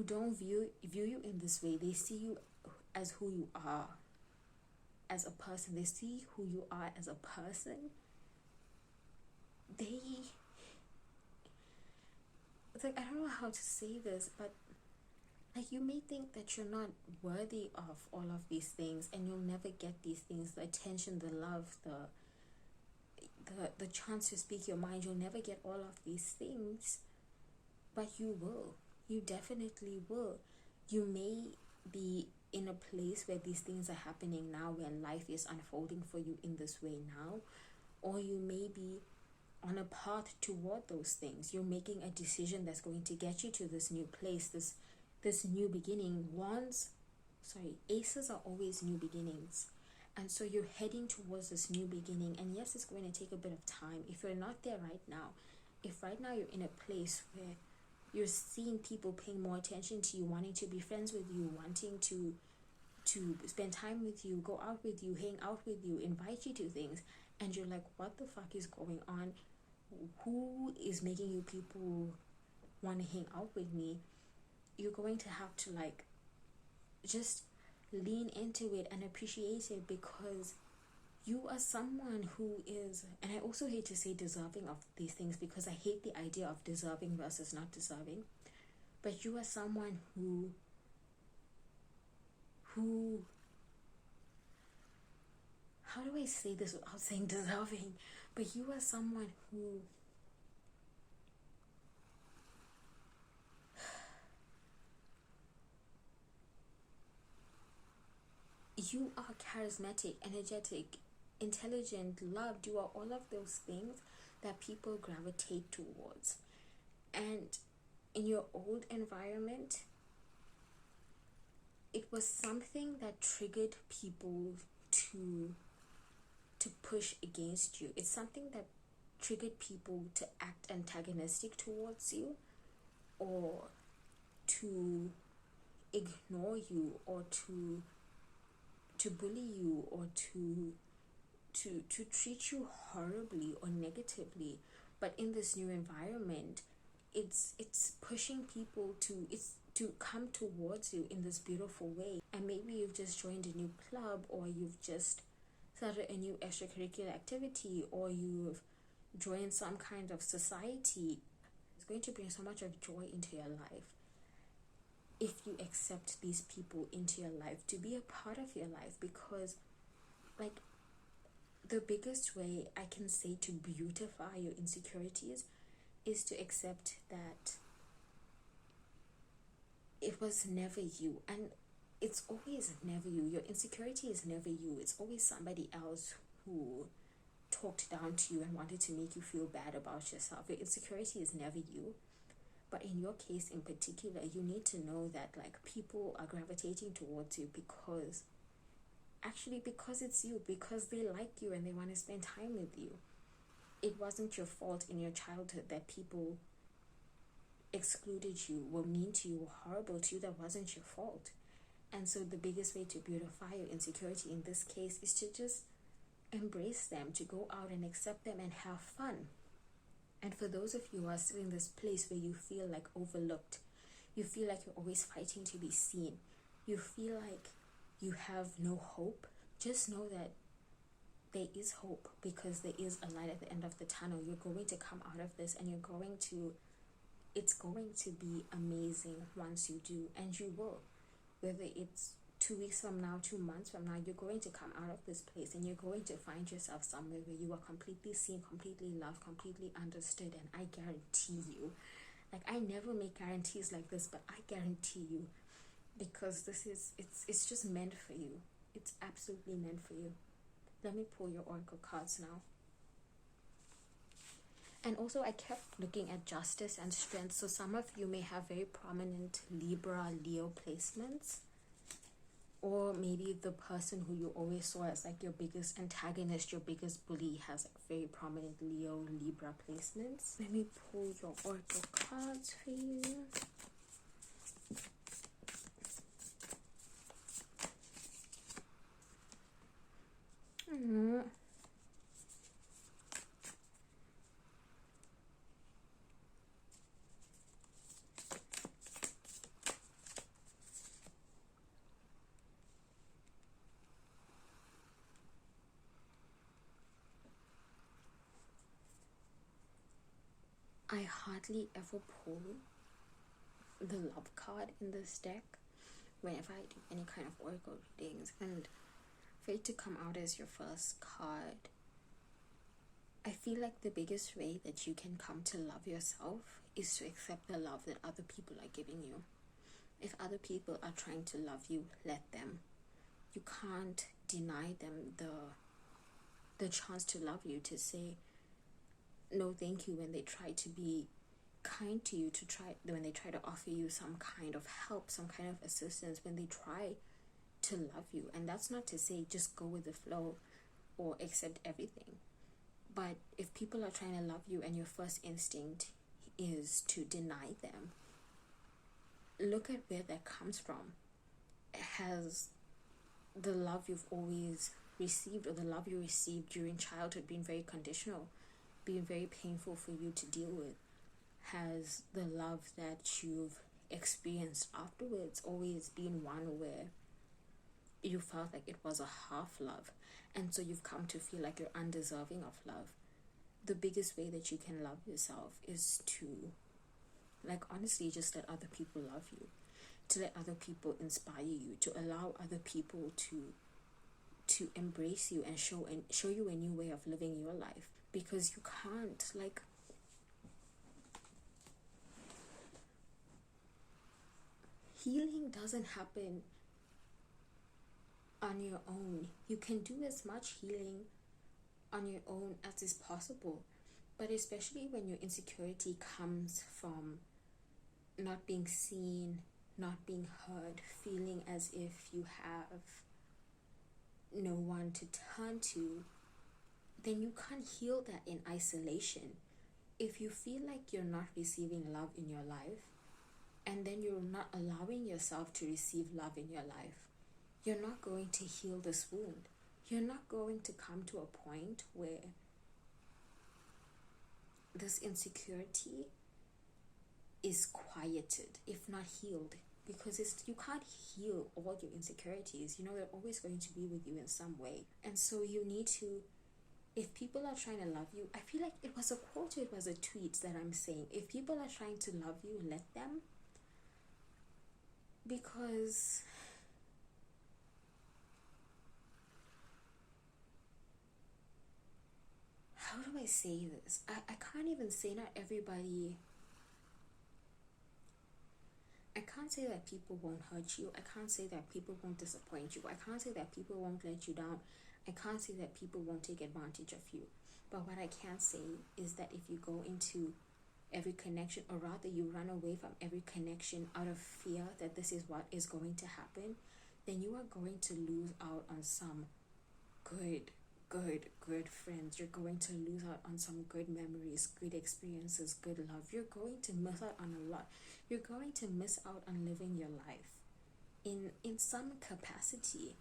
don't view you in this way, they see you as who you are as a person. They see who you are as a person. It's like, I don't know how to say this, but like, you may think that you're not worthy of all of these things, and you'll never get these things, the attention, the love, the chance to speak your mind. You'll never get all of these things, but you will. You definitely will. You may be in a place where these things are happening now, where life is unfolding for you in this way now, or you may be on a path toward those things. You're making a decision that's going to get you to this new place, this new beginning. Aces are always new beginnings. And so you're heading towards this new beginning. And yes, it's going to take a bit of time. If you're not there right now, if right now you're in a place where You're seeing people paying more attention to you, wanting to be friends with you, wanting to spend time with you, go out with you, hang out with you, invite you to things, and you're like, what the fuck is going on? Who is making you people want to hang out with me? You're going to have to like just lean into it and appreciate it, because you are someone who is, and I also hate to say deserving of these things, because I hate the idea of deserving versus not deserving, but you are someone who how do I say this without saying deserving, but you are someone who you are charismatic, energetic, intelligent, loved. You are all of those things that people gravitate towards. And in your old environment, it was something that triggered people to push against you. It's something that triggered people to act antagonistic towards you, or to ignore you, or to bully you, or to treat you horribly or negatively. But in this new environment, it's pushing people to come towards you in this beautiful way. And maybe you've just joined a new club, or you've just started a new extracurricular activity, or you've joined some kind of society. It's going to bring so much of joy into your life if you accept these people into your life to be a part of your life. Because like, the biggest way I can say to beautify your insecurities is to accept that it was never you, and it's always never you. Your insecurity is never you. It's always somebody else who talked down to you and wanted to make you feel bad about yourself. Your insecurity is never you. But in your case in particular, you need to know that like, people are gravitating towards you because it's you, because they like you and they want to spend time with you. It wasn't your fault in your childhood that people excluded you, were mean to you, were horrible to you. That wasn't your fault. And so the biggest way to beautify your insecurity in this case is to just embrace them, to go out and accept them and have fun. And for those of you who are still in this place where you feel like overlooked, you feel like you're always fighting to be seen, you feel like you have no hope, just know that there is hope, because there is a light at the end of the tunnel. You're going to come out of this, and it's going to be amazing once you do, and you will. Whether it's 2 weeks from now, 2 months from now, you're going to come out of this place, and you're going to find yourself somewhere where you are completely seen, completely loved, completely understood. And I guarantee you, like, I never make guarantees like this, but I guarantee you, because it's just meant for you. It's absolutely meant for you. Let me pull your oracle cards now. And also, I kept looking at justice and strength. So some of you may have very prominent Libra, Leo placements. Or maybe the person who you always saw as like your biggest antagonist, your biggest bully, has like very prominent Leo, Libra placements. Let me pull your oracle cards for you. I hardly ever pull the love card in this deck whenever I do any kind of oracle readings, and for it to come out as your first card, I feel like the biggest way that you can come to love yourself is to accept the love that other people are giving you. If other people are trying to love you, let them. You can't deny them the chance to love you, to say no thank you when they try to be kind to you, when they try to offer you some kind of help, some kind of assistance, when they try to love you. And that's not to say just go with the flow or accept everything. But if people are trying to love you and your first instinct is to deny them, look at where that comes from. Has the love you've always received, or the love you received during childhood, been very conditional, been very painful for you to deal with? Has the love that you've experienced afterwards always been one where you felt like it was a half love, and so you've come to feel like you're undeserving of love? The biggest way that you can love yourself is to, like, honestly, just let other people love you, to let other people inspire you, to allow other people to embrace you and show you a new way of living your life. Because you can't, like, healing doesn't happen on your own. You can do as much healing on your own as is possible, but especially when your insecurity comes from not being seen, not being heard, feeling as if you have no one to turn to, then you can't heal that in isolation. If you feel like you're not receiving love in your life, and then you're not allowing yourself to receive love in your life, you're not going to heal this wound. You're not going to come to a point where this insecurity is quieted, if not healed. Because you can't heal all your insecurities. You know, they're always going to be with you in some way. And so you need to, if people are trying to love you, I feel like it was a quote, it was a tweet that I'm saying, if people are trying to love you, let them. Because how do I say this? I can't even say not everybody. I can't say that people won't hurt you. I can't say that people won't disappoint you. I can't say that people won't let you down. I can't say that people won't take advantage of you. But what I can say is that if you go into every connection, or rather you run away from every connection out of fear that this is what is going to happen, then you are going to lose out on some good friends. You're going to lose out on some good memories, good experiences, good love. You're going to miss out on a lot. You're going to miss out on living your life in some capacity.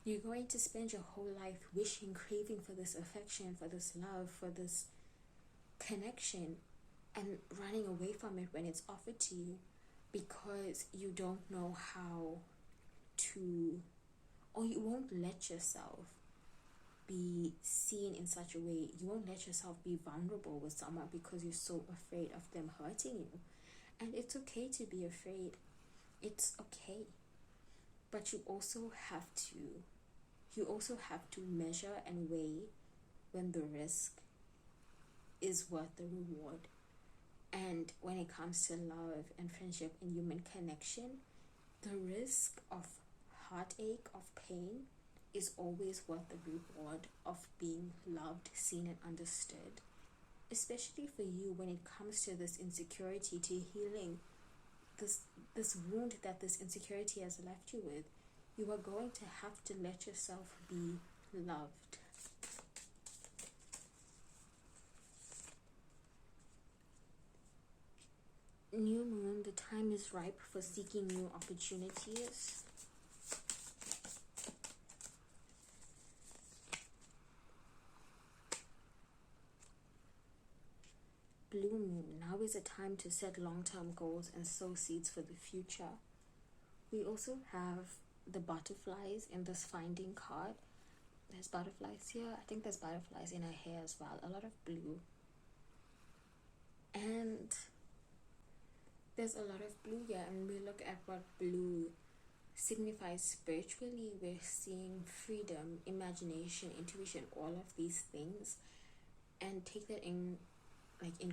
You're going to spend your whole life wishing, craving for this affection, for this love, for this connection, and running away from it when it's offered to you, because you don't know how to, or you won't let yourself be seen in such a way. You won't let yourself be vulnerable with someone because you're so afraid of them hurting you. And it's okay to be afraid. It's okay. But you also have to measure and weigh when the risk is worth the reward. And when it comes to love and friendship and human connection, the risk of heartache, of pain, is always worth the reward of being loved, seen, and understood. Especially for you, when it comes to this insecurity, to healing this wound that this insecurity has left you with, you are going to have to let yourself be loved. New moon, the time is ripe for seeking new opportunities. Blue moon, now is a time to set long-term goals and sow seeds for the future. We also have the butterflies in this finding card. There's butterflies here. I think there's butterflies in her hair as well. A lot of blue. And there's a lot of blue here. And we look at what blue signifies spiritually. We're seeing freedom, imagination, intuition, all of these things. And take that in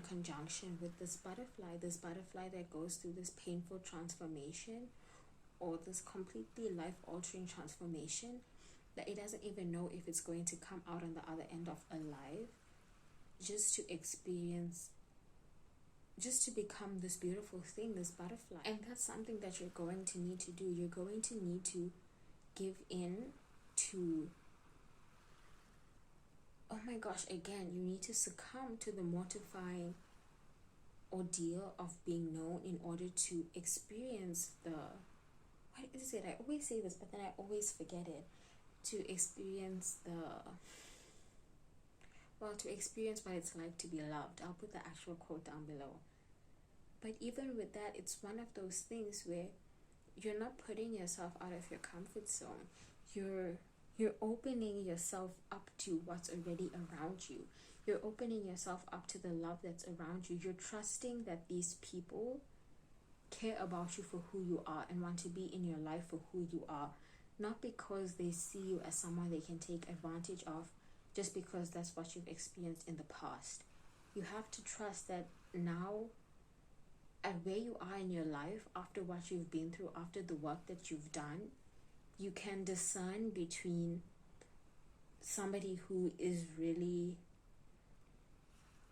conjunction with this butterfly that goes through this painful transformation, or this completely life-altering transformation that it doesn't even know if it's going to come out on the other end of alive, just to experience, just to become this beautiful thing, this butterfly. And that's something that you're going to need to do. You're going to need to give in to, oh my gosh, again, you need to succumb to the mortifying ordeal of being known in order to experience the, what is it? I always say this, but then I always forget it. To experience to experience what it's like to be loved. I'll put the actual quote down below. But even with that, it's one of those things where you're not putting yourself out of your comfort zone. You're opening yourself up to what's already around you. You're opening yourself up to the love that's around you. You're trusting that these people care about you for who you are and want to be in your life for who you are. Not because they see you as someone they can take advantage of, just because that's what you've experienced in the past. You have to trust that now, at where you are in your life, after what you've been through, after the work that you've done, you can discern between somebody who is really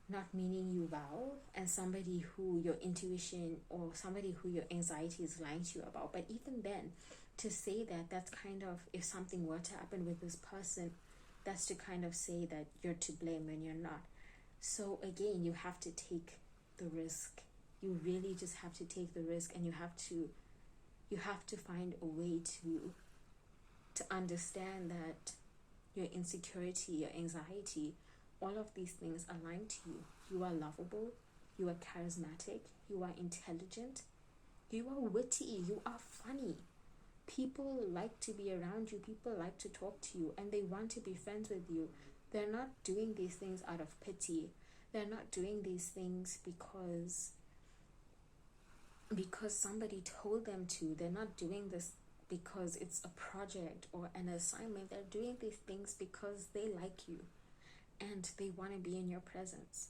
not meaning you well and somebody who your intuition or somebody who your anxiety is lying to you about. But even then, to say that, that's kind of, if something were to happen with this person, that's to kind of say that you're to blame when you're not. So again, you have to take the risk. You really just have to take the risk, and you have to find a way to understand that your insecurity, your anxiety, all of these things align to you. You are lovable, you are charismatic, you are intelligent, you are witty, you are funny. People like to be around you, people like to talk to you, and they want to be friends with you. They're not doing these things out of pity. They're not doing these things because somebody told them to. They're not doing this because it's a project or an assignment. They're doing these things because they like you and they want to be in your presence.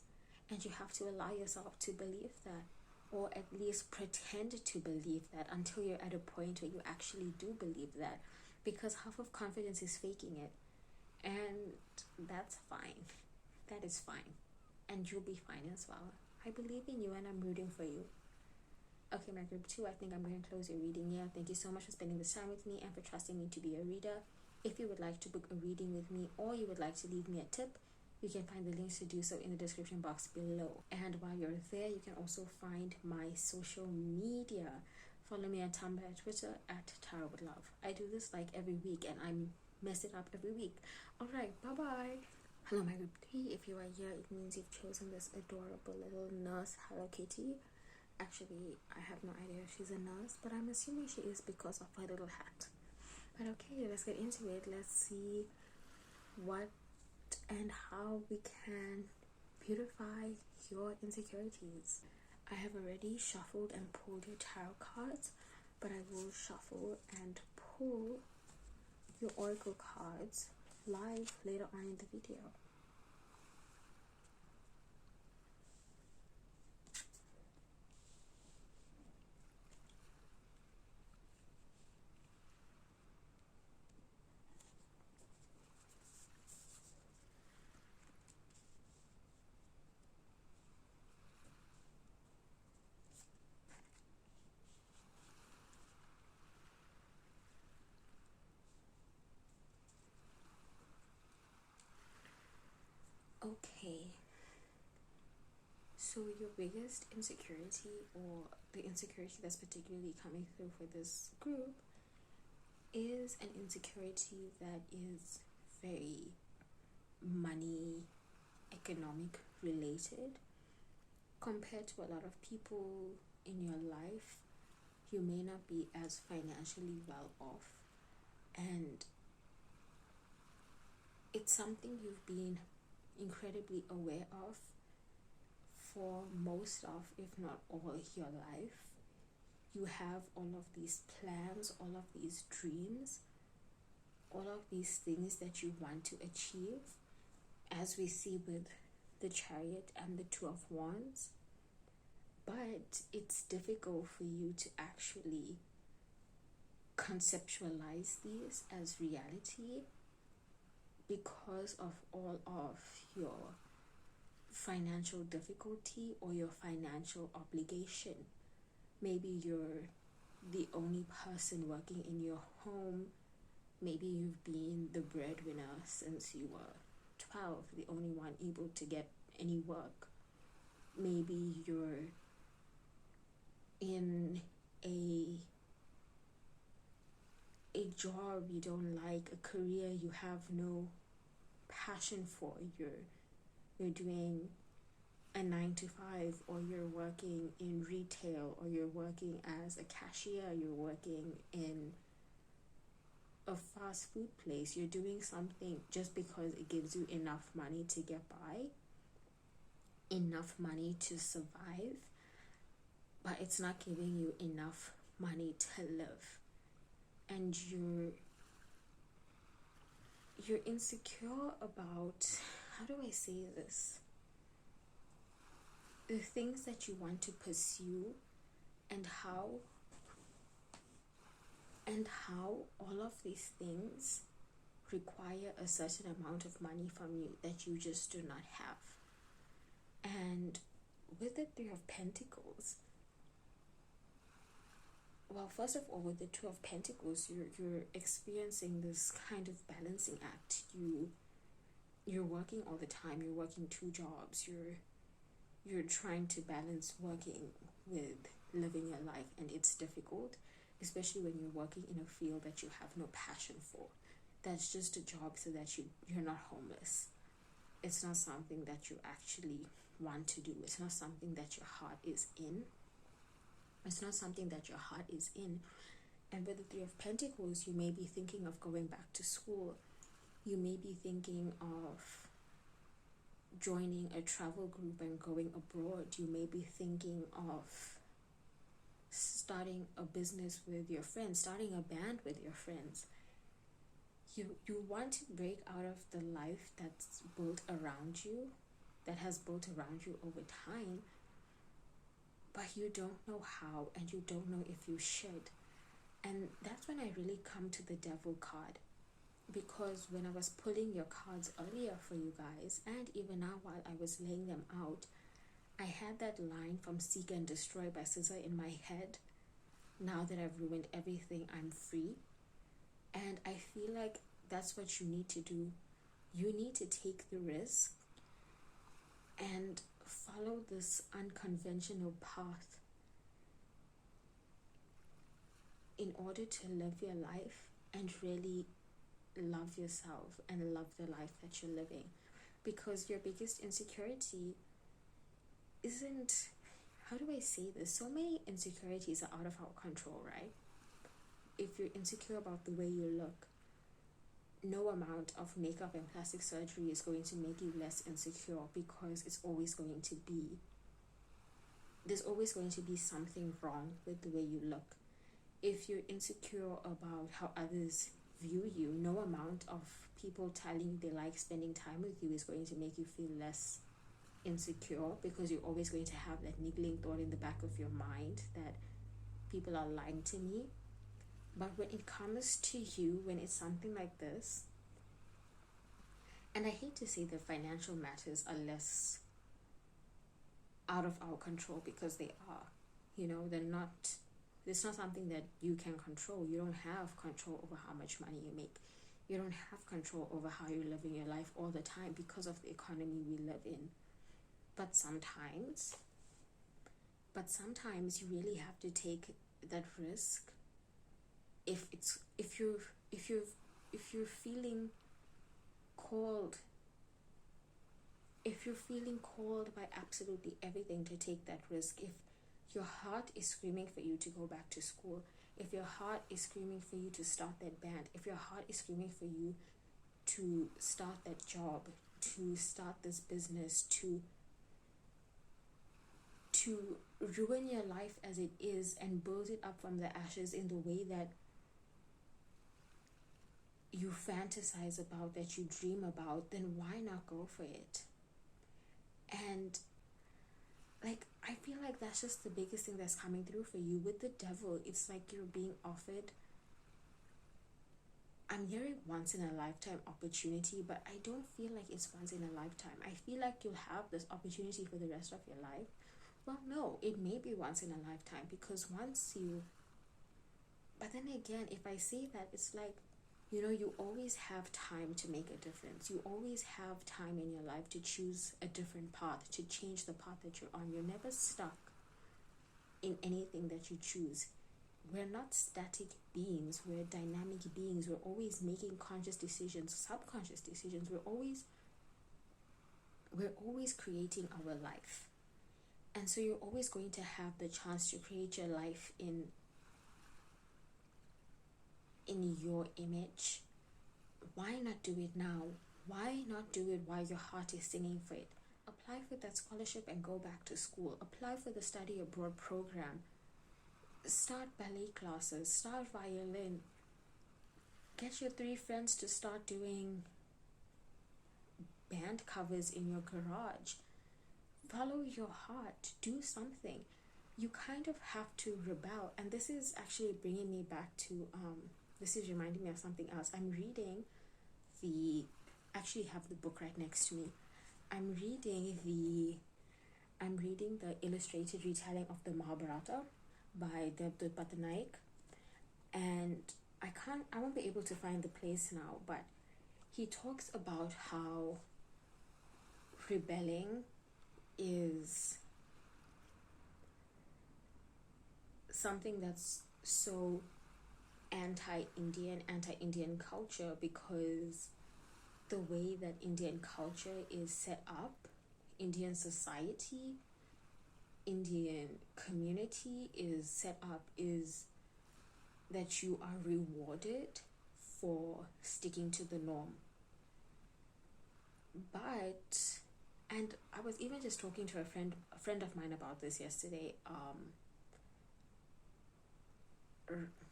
And you have to allow yourself to believe that, or at least pretend to believe that, until you're at a point where you actually do believe that, because half of confidence is faking it. And that's fine. That is fine. And you'll be fine as well. I believe in you and I'm rooting for you. Okay, my group 2, I think I'm going to close your reading here. Thank you so much for spending this time with me and for trusting me to be a reader. If you would like to book a reading with me, or you would like to leave me a tip, you can find the links to do so in the description box below. And while you're there, you can also find my social media. Follow me on Tumblr and Twitter at Tarot with Love. I do this like every week and I mess it up every week. Alright, bye-bye. Hello, my group 3. If you are here, it means you've chosen this adorable little nurse Hello Kitty. Actually, I have no idea if she's a nurse, but I'm assuming she is because of her little hat. But okay, let's get into it. Let's see what and how we can beautify your insecurities. I have already shuffled and pulled your tarot cards, but I will shuffle and pull your oracle cards live later on in the video. Okay, so your biggest insecurity, or the insecurity that's particularly coming through for this group, is an insecurity that is very money, economic related. Compared to a lot of people in your life, you may not be as financially well off, and it's something you've been incredibly aware of for most of, if not all, your life. You have all of these plans, all of these dreams, all of these things that you want to achieve, as we see with the Chariot and the Two of Wands. But it's difficult for you to actually conceptualize these as reality because of all of your financial difficulty or your financial obligation. Maybe you're the only person working in your home. Maybe you've been the breadwinner since you were 12, the only one able to get any work. maybe you're in a job you don't like, a career you have no passion for, you're doing a 9 to 5, or you're working in retail, or you're working as a cashier, you're working in a fast food place, you're doing something just because it gives you enough money to get by, enough money to survive, but it's not giving you enough money to live, and you're insecure about, how do I say this, the things that you want to pursue, and how all of these things require a certain amount of money from you that you just do not have. And with the Three of Pentacles, well, first of all, with the Two of Pentacles, you're experiencing this kind of balancing act. You're working all the time, you're working 2 jobs, you're trying to balance working with living your life, and it's difficult, especially when you're working in a field that you have no passion for. That's just a job so that you're not homeless. It's not something that you actually want to do. It's not something that your heart is in. It's not something that your heart is in. And with the Three of Pentacles, you may be thinking of going back to school. You may be thinking of joining a travel group and going abroad. You may be thinking of starting a business with your friends, starting a band with your friends. You want to break out of the life that's built around you, that has built around you over time, but you don't know how, and you don't know if you should. And that's when I really come to the Devil card, because when I was pulling your cards earlier for you guys, and even now while I was laying them out, I had that line from Seek and Destroy by SZA in my head. Now that I've ruined everything, I'm free. And I feel like that's what you need to do. You need to take the risk and follow this unconventional path in order to live your life and really love yourself and love the life that you're living. Because your biggest insecurity isn't, how do I say this? So many insecurities are out of our control, right? If you're insecure about the way you look, no amount of makeup and plastic surgery is going to make you less insecure, because there's always going to be something wrong with the way you look. If you're insecure about how others view you, no amount of people telling you they like spending time with you is going to make you feel less insecure, because you're always going to have that niggling thought in the back of your mind that people are lying to me. But when it comes to you, when it's something like this, and I hate to say that financial matters are less out of our control, because they are, it's not something that you can control. You don't have control over how much money you make. You don't have control over how you're living your life all the time because of the economy we live in. But sometimes you really have to take that risk. If you're feeling called, by absolutely everything to take that risk, if your heart is screaming for you to go back to school, if your heart is screaming for you to start that band, if your heart is screaming for you to start that job, to start this business, to ruin your life as it is and build it up from the ashes in the way that you fantasize about, that you dream about, then why not go for it? And I feel like that's just the biggest thing that's coming through for you. With the Devil, it's like you're being offered, I'm hearing once in a lifetime opportunity, but I don't feel like it's once in a lifetime. I feel like you'll have this opportunity for the rest of your life. Well, no, it may be once in a lifetime, because but then again, if I say that, it's like, You know, you always have time to make a difference. You always have time in your life to choose a different path, to change the path that you're on. You're never stuck in anything that you choose. We're not static beings, we're dynamic beings. We're always making conscious decisions, subconscious decisions. We're always creating our life. And so you're always going to have the chance to create your life in your image. Why not do it now? Why not do it while your heart is singing for it? Apply for that scholarship and go back to school. Apply for the study abroad program. Start ballet classes. Start violin. Get your 3 friends to start doing band covers in your garage. Follow your heart. Do something. You kind of have to rebel. And this is actually bringing me back to this is reminding me of something else. I'm reading actually have the book right next to me. I'm reading the illustrated retelling of the Mahabharata by Devdutt Patnaik, and I won't be able to find the place now, but he talks about how rebelling is something that's so anti-Indian culture, because the way that Indian culture is set up, Indian society, Indian community is set up, is that you are rewarded for sticking to the norm. And I was even just talking to a friend of mine about this yesterday.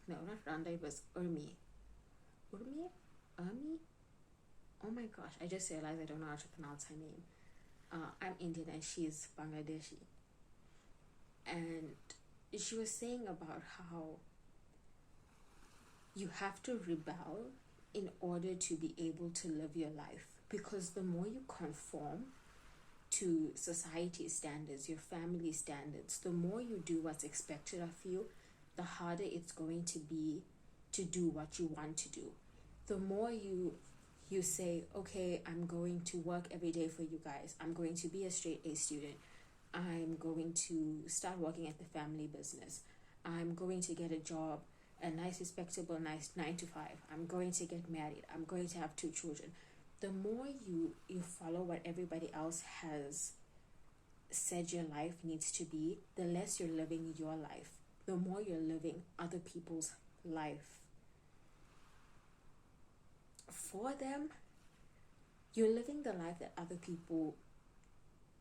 No, not Randa, it was Urmi. Oh my gosh, I just realized I don't know how to pronounce her name. I'm Indian and she's Bangladeshi. And she was saying about how you have to rebel in order to be able to live your life. Because the more you conform to society standards, your family standards, the more you do what's expected of you, the harder it's going to be to do what you want to do. The more you say, okay, I'm going to work every day for you guys. I'm going to be a straight A student. I'm going to start working at the family business. I'm going to get a job, a nice, respectable, nice 9 to 5. I'm going to get married. I'm going to have 2 children. The more you follow what everybody else has said your life needs to be, the less you're living your life. The more you're living other people's life for them, you're living the life that other people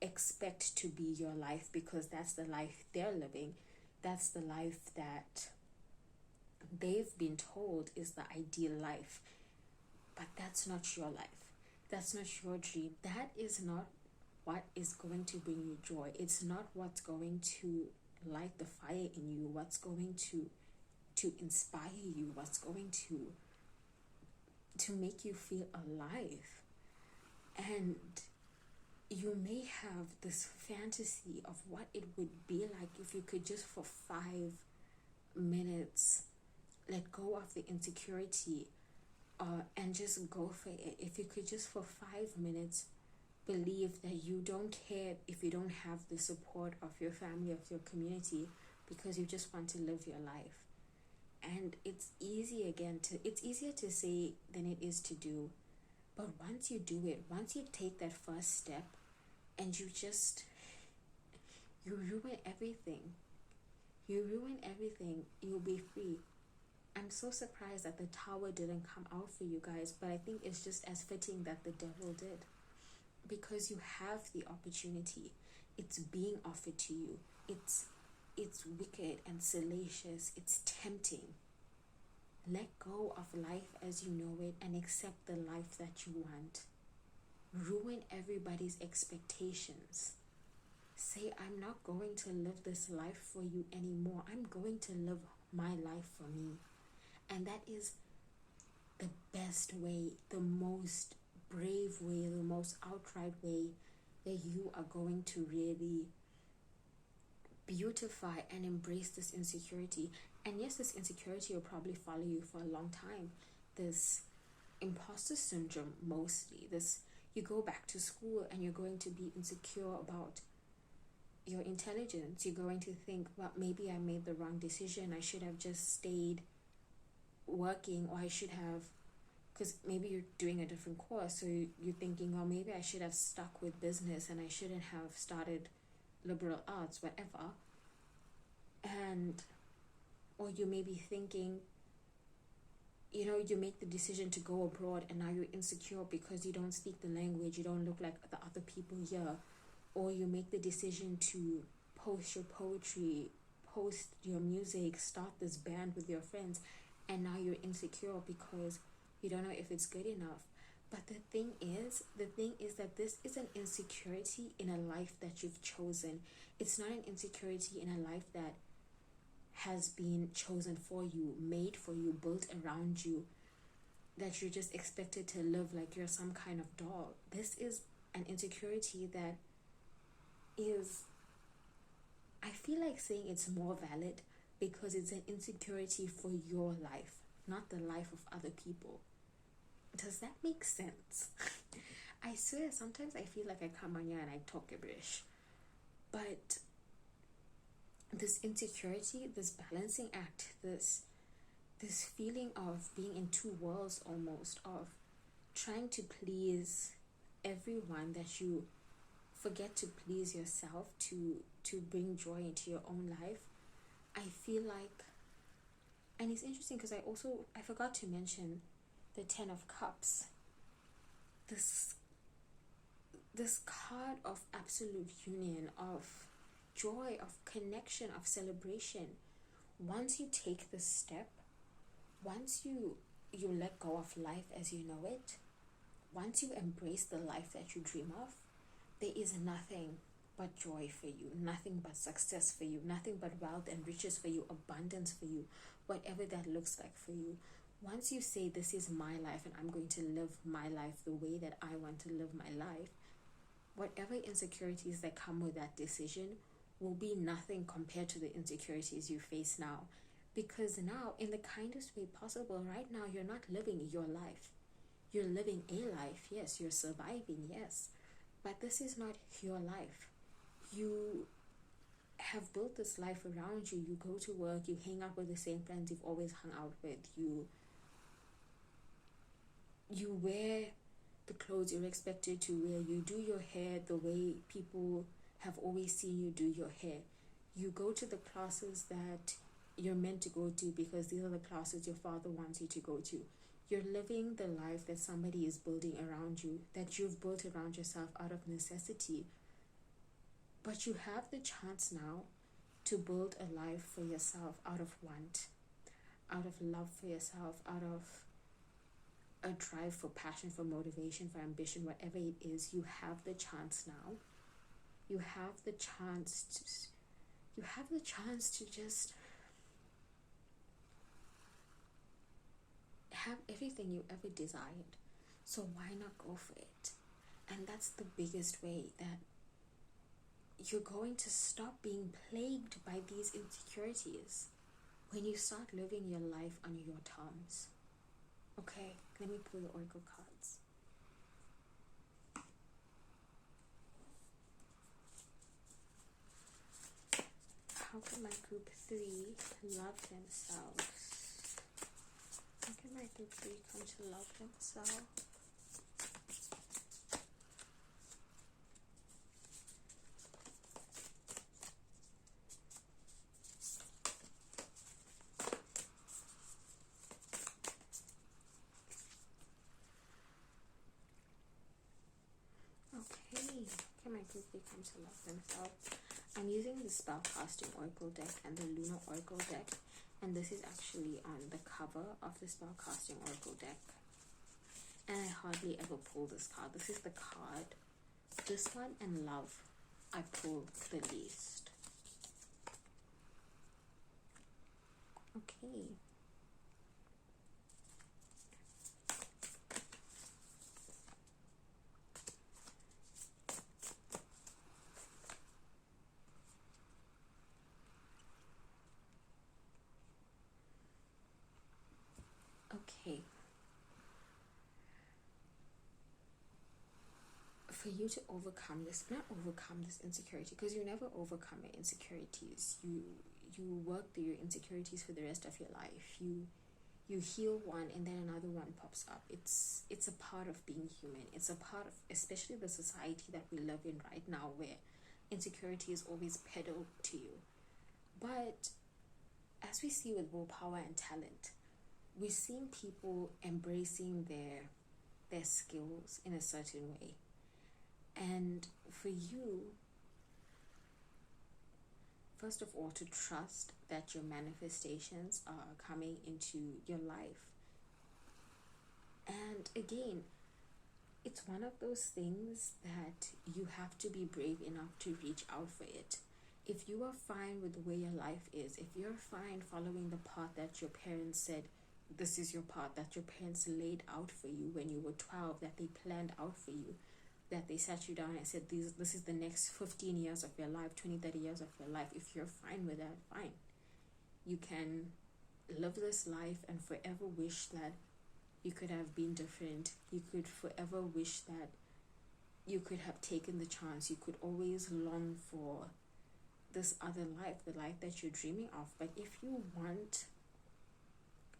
expect to be your life, because that's the life they're living. That's the life that they've been told is the ideal life. But that's not your life. That's not your dream. That is not what is going to bring you joy. It's not what's going to light the fire in you, what's going to inspire you, what's going to make you feel alive. And you may have this fantasy of what it would be like if you could just for 5 minutes let go of the insecurity and just go for it. If you could just for 5 minutes believe that you don't care if you don't have the support of your family, of your community, because you just want to live your life. And it's easier to say than it is to do. But once you do it, once you take that first step and you ruin everything. You'll be free. I'm so surprised that the tower didn't come out for you guys, but I think it's just as fitting that the devil did. Because you have the opportunity. It's being offered to you. It's wicked and salacious. It's tempting. Let go of life as you know it and accept the life that you want. Ruin everybody's expectations. Say, I'm not going to live this life for you anymore. I'm going to live my life for me. And that is the best way, the most brave way, the most outright way that you are going to really beautify and embrace this insecurity. And yes, this insecurity will probably follow you for a long time. this imposter syndrome mostly. This, you go back to school and you're going to be insecure about your intelligence. You're going to think, well, maybe I made the wrong decision. I should have just stayed working, or I should have, because maybe you're doing a different course, so you're thinking, well, maybe I should have stuck with business and I shouldn't have started liberal arts, whatever. And, or you may be thinking, you know, you make the decision to go abroad and now you're insecure because you don't speak the language, you don't look like the other people here. Or you make the decision to post your poetry, post your music, start this band with your friends, and now you're insecure because you don't know if it's good enough. But the thing is that this is an insecurity in a life that you've chosen. It's not an insecurity in a life that has been chosen for you, made for you, built around you, that you're just expected to live like you're some kind of doll. This is an insecurity that is, I feel like saying it's more valid because it's an insecurity for your life, not the life of other people. Does that make sense? I swear, sometimes I feel like I come on here and I talk gibberish. But this insecurity, this balancing act, this feeling of being in two worlds almost, of trying to please everyone, that you forget to please yourself to bring joy into your own life. I feel like, and it's interesting because I forgot to mention the 10 of Cups. This card of absolute union, of joy, of connection, of celebration. Once you take this step, once you let go of life as you know it, once you embrace the life that you dream of, there is nothing but joy for you, nothing but success for you, nothing but wealth and riches for you, abundance for you, whatever that looks like for you. Once you say, this is my life and I'm going to live my life the way that I want to live my life, whatever insecurities that come with that decision will be nothing compared to the insecurities you face now. Because now, in the kindest way possible, right now, you're not living your life. You're living a life, yes, you're surviving, yes, but this is not your life. You have built this life around you. You go to work, you hang out with the same friends you've always hung out with, you wear the clothes you're expected to wear, you do your hair the way people have always seen you do your hair, you go to the classes that you're meant to go to because these are the classes your father wants you to go to. You're living the life that somebody is building around you, that you've built around yourself out of necessity. But you have the chance now to build a life for yourself out of want, out of love for yourself, out of a drive for passion, for motivation, for ambition, whatever it is. You have the chance now. You have the chance to just have everything you ever desired. So why not go for it? And that's the biggest way that you're going to stop being plagued by these insecurities, when you start living your life on your terms. Okay, let me pull the oracle cards. How can my group 3 love themselves? How can my group 3 come to love themselves? Can my group become to love themselves? I'm using the spellcasting oracle deck and the lunar oracle deck, and this is actually on the cover of the spellcasting oracle deck. And I hardly ever pull this card. This is the card, this one and love, I pull the least. Okay. Okay, for you to overcome this, not overcome this insecurity, because you never overcome your insecurities. You work through your insecurities for the rest of your life. You heal one and then another one pops up. It's a part of being human. It's a part of, especially the society that we live in right now, where insecurity is always peddled to you. But as we see with willpower and talent, we're seeing people embracing their skills in a certain way. And for you, first of all, to trust that your manifestations are coming into your life. And again, it's one of those things that you have to be brave enough to reach out for it. If you are fine with the way your life is, if you're fine following the path that your parents said, this is your path, that your parents laid out for you when you were 12, that they planned out for you, that they sat you down and said, this is the next 15 years of your life, 20, 30 years of your life. If you're fine with that, fine. You can live this life and forever wish that you could have been different. You could forever wish that you could have taken the chance. You could always long for this other life, the life that you're dreaming of. But if you want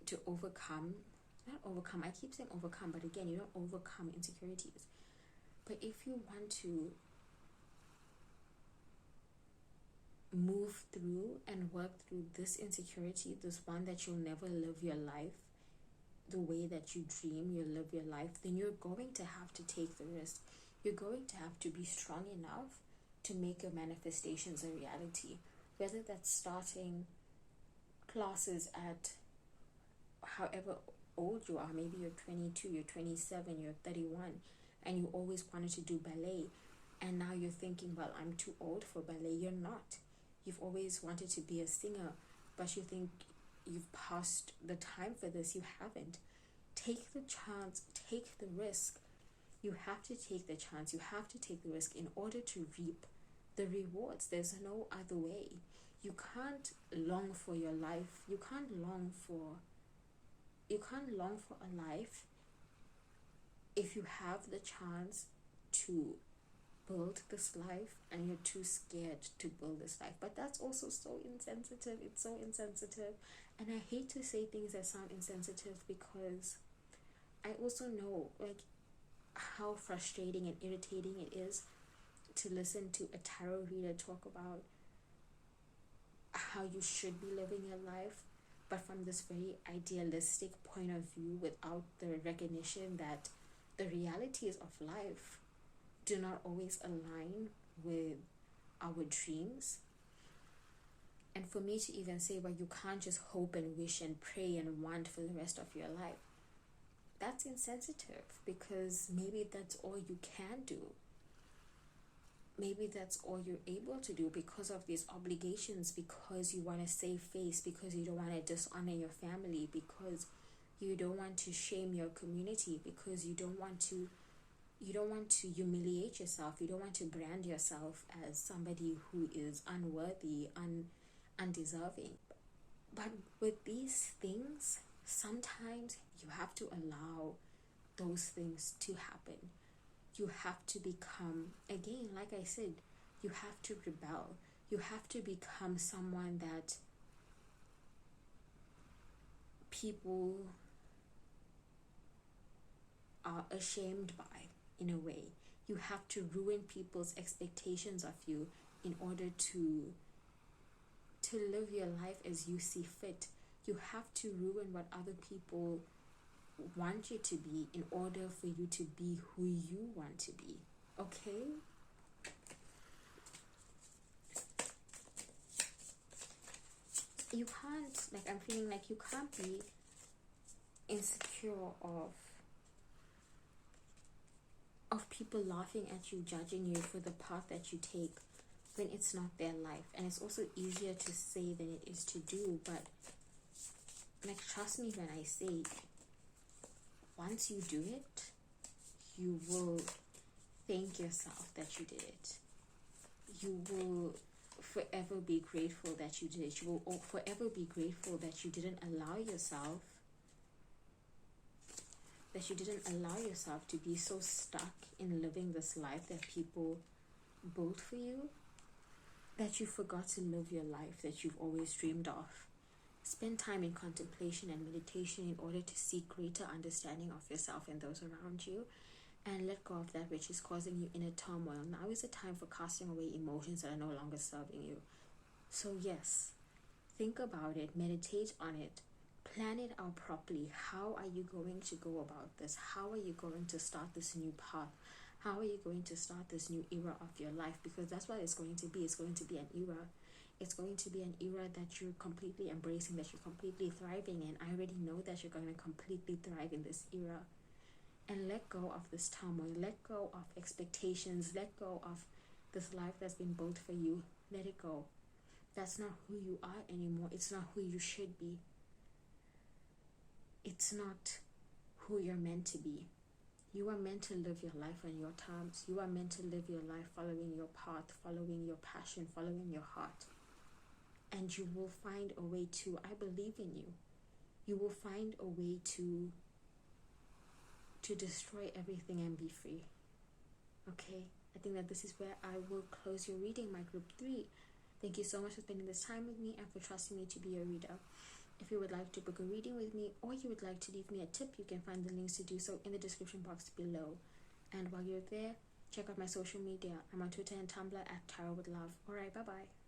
to not overcome, I keep saying overcome, but again, you don't overcome insecurities. But if you want to move through and work through this insecurity, this one that you'll never live your life the way that you dream you'll live your life, then you're going to have to take the risk. You're going to have to be strong enough to make your manifestations a reality. Whether that's starting classes at however old you are, maybe you're 22, you're 27, you're 31, and you always wanted to do ballet, and now you're thinking, well, I'm too old for ballet. You're not. You've always wanted to be a singer, but you think you've passed the time for this. You haven't. Take the chance, take the risk. You have to take the chance, you have to take the risk in order to reap the rewards. There's no other way. You can't long for your life. You can't long for a life if you have the chance to build this life and you're too scared to build this life. But that's also so insensitive. It's so insensitive. And I hate to say things that sound insensitive, because I also know how frustrating and irritating it is to listen to a tarot reader talk about how you should be living your life, but from this very idealistic point of view, without the recognition that the realities of life do not always align with our dreams. And for me to even say, well, you can't just hope and wish and pray and want for the rest of your life, that's insensitive, because maybe that's all you can do. Maybe that's all you're able to do because of these obligations, because you want to save face, because you don't want to dishonor your family, because you don't want to shame your community, because you don't want to humiliate yourself. You don't want to brand yourself as somebody who is unworthy, undeserving. But with these things, sometimes you have to allow those things to happen. You have to become, again, like I said, you have to rebel. You have to become someone that people are ashamed by, in a way. You have to ruin people's expectations of you in order to live your life as you see fit. You have to ruin what other people want you to be in order for you to be who you want to be. Okay? You can't, I'm feeling like you can't be insecure of people laughing at you, judging you for the path that you take when it's not their life. And it's also easier to say than it is to do, but trust me when I say, once you do it, you will thank yourself that you did it. You will forever be grateful that you did it. You will forever be grateful that you didn't allow yourself that you didn't allow yourself to be so stuck in living this life that people built for you, that you forgot to live your life that you've always dreamed of. Spend time in contemplation and meditation in order to seek greater understanding of yourself and those around you, and let go of that which is causing you inner turmoil. Now is the time for casting away emotions that are no longer serving you. So yes, think about it, meditate on it, plan it out properly. How are you going to go about this? How are you going to start this new path? How are you going to start this new era of your life? Because that's what it's going to be. It's going to be an era. It's going to be an era that you're completely embracing, that you're completely thriving in. I already know that you're going to completely thrive in this era. And let go of this turmoil. Let go of expectations. Let go of this life that's been built for you. Let it go. That's not who you are anymore. It's not who you should be. It's not who you're meant to be. You are meant to live your life on your terms. You are meant to live your life following your path, following your passion, following your heart. And you will find a way to, I believe in you. You will find a way to destroy everything and be free. Okay? I think that this is where I will close your reading, my group 3. Thank you so much for spending this time with me and for trusting me to be your reader. If you would like to book a reading with me, or you would like to leave me a tip, you can find the links to do so in the description box below. And while you're there, check out my social media. I'm on Twitter and Tumblr at Tarot with Love. Alright, bye-bye.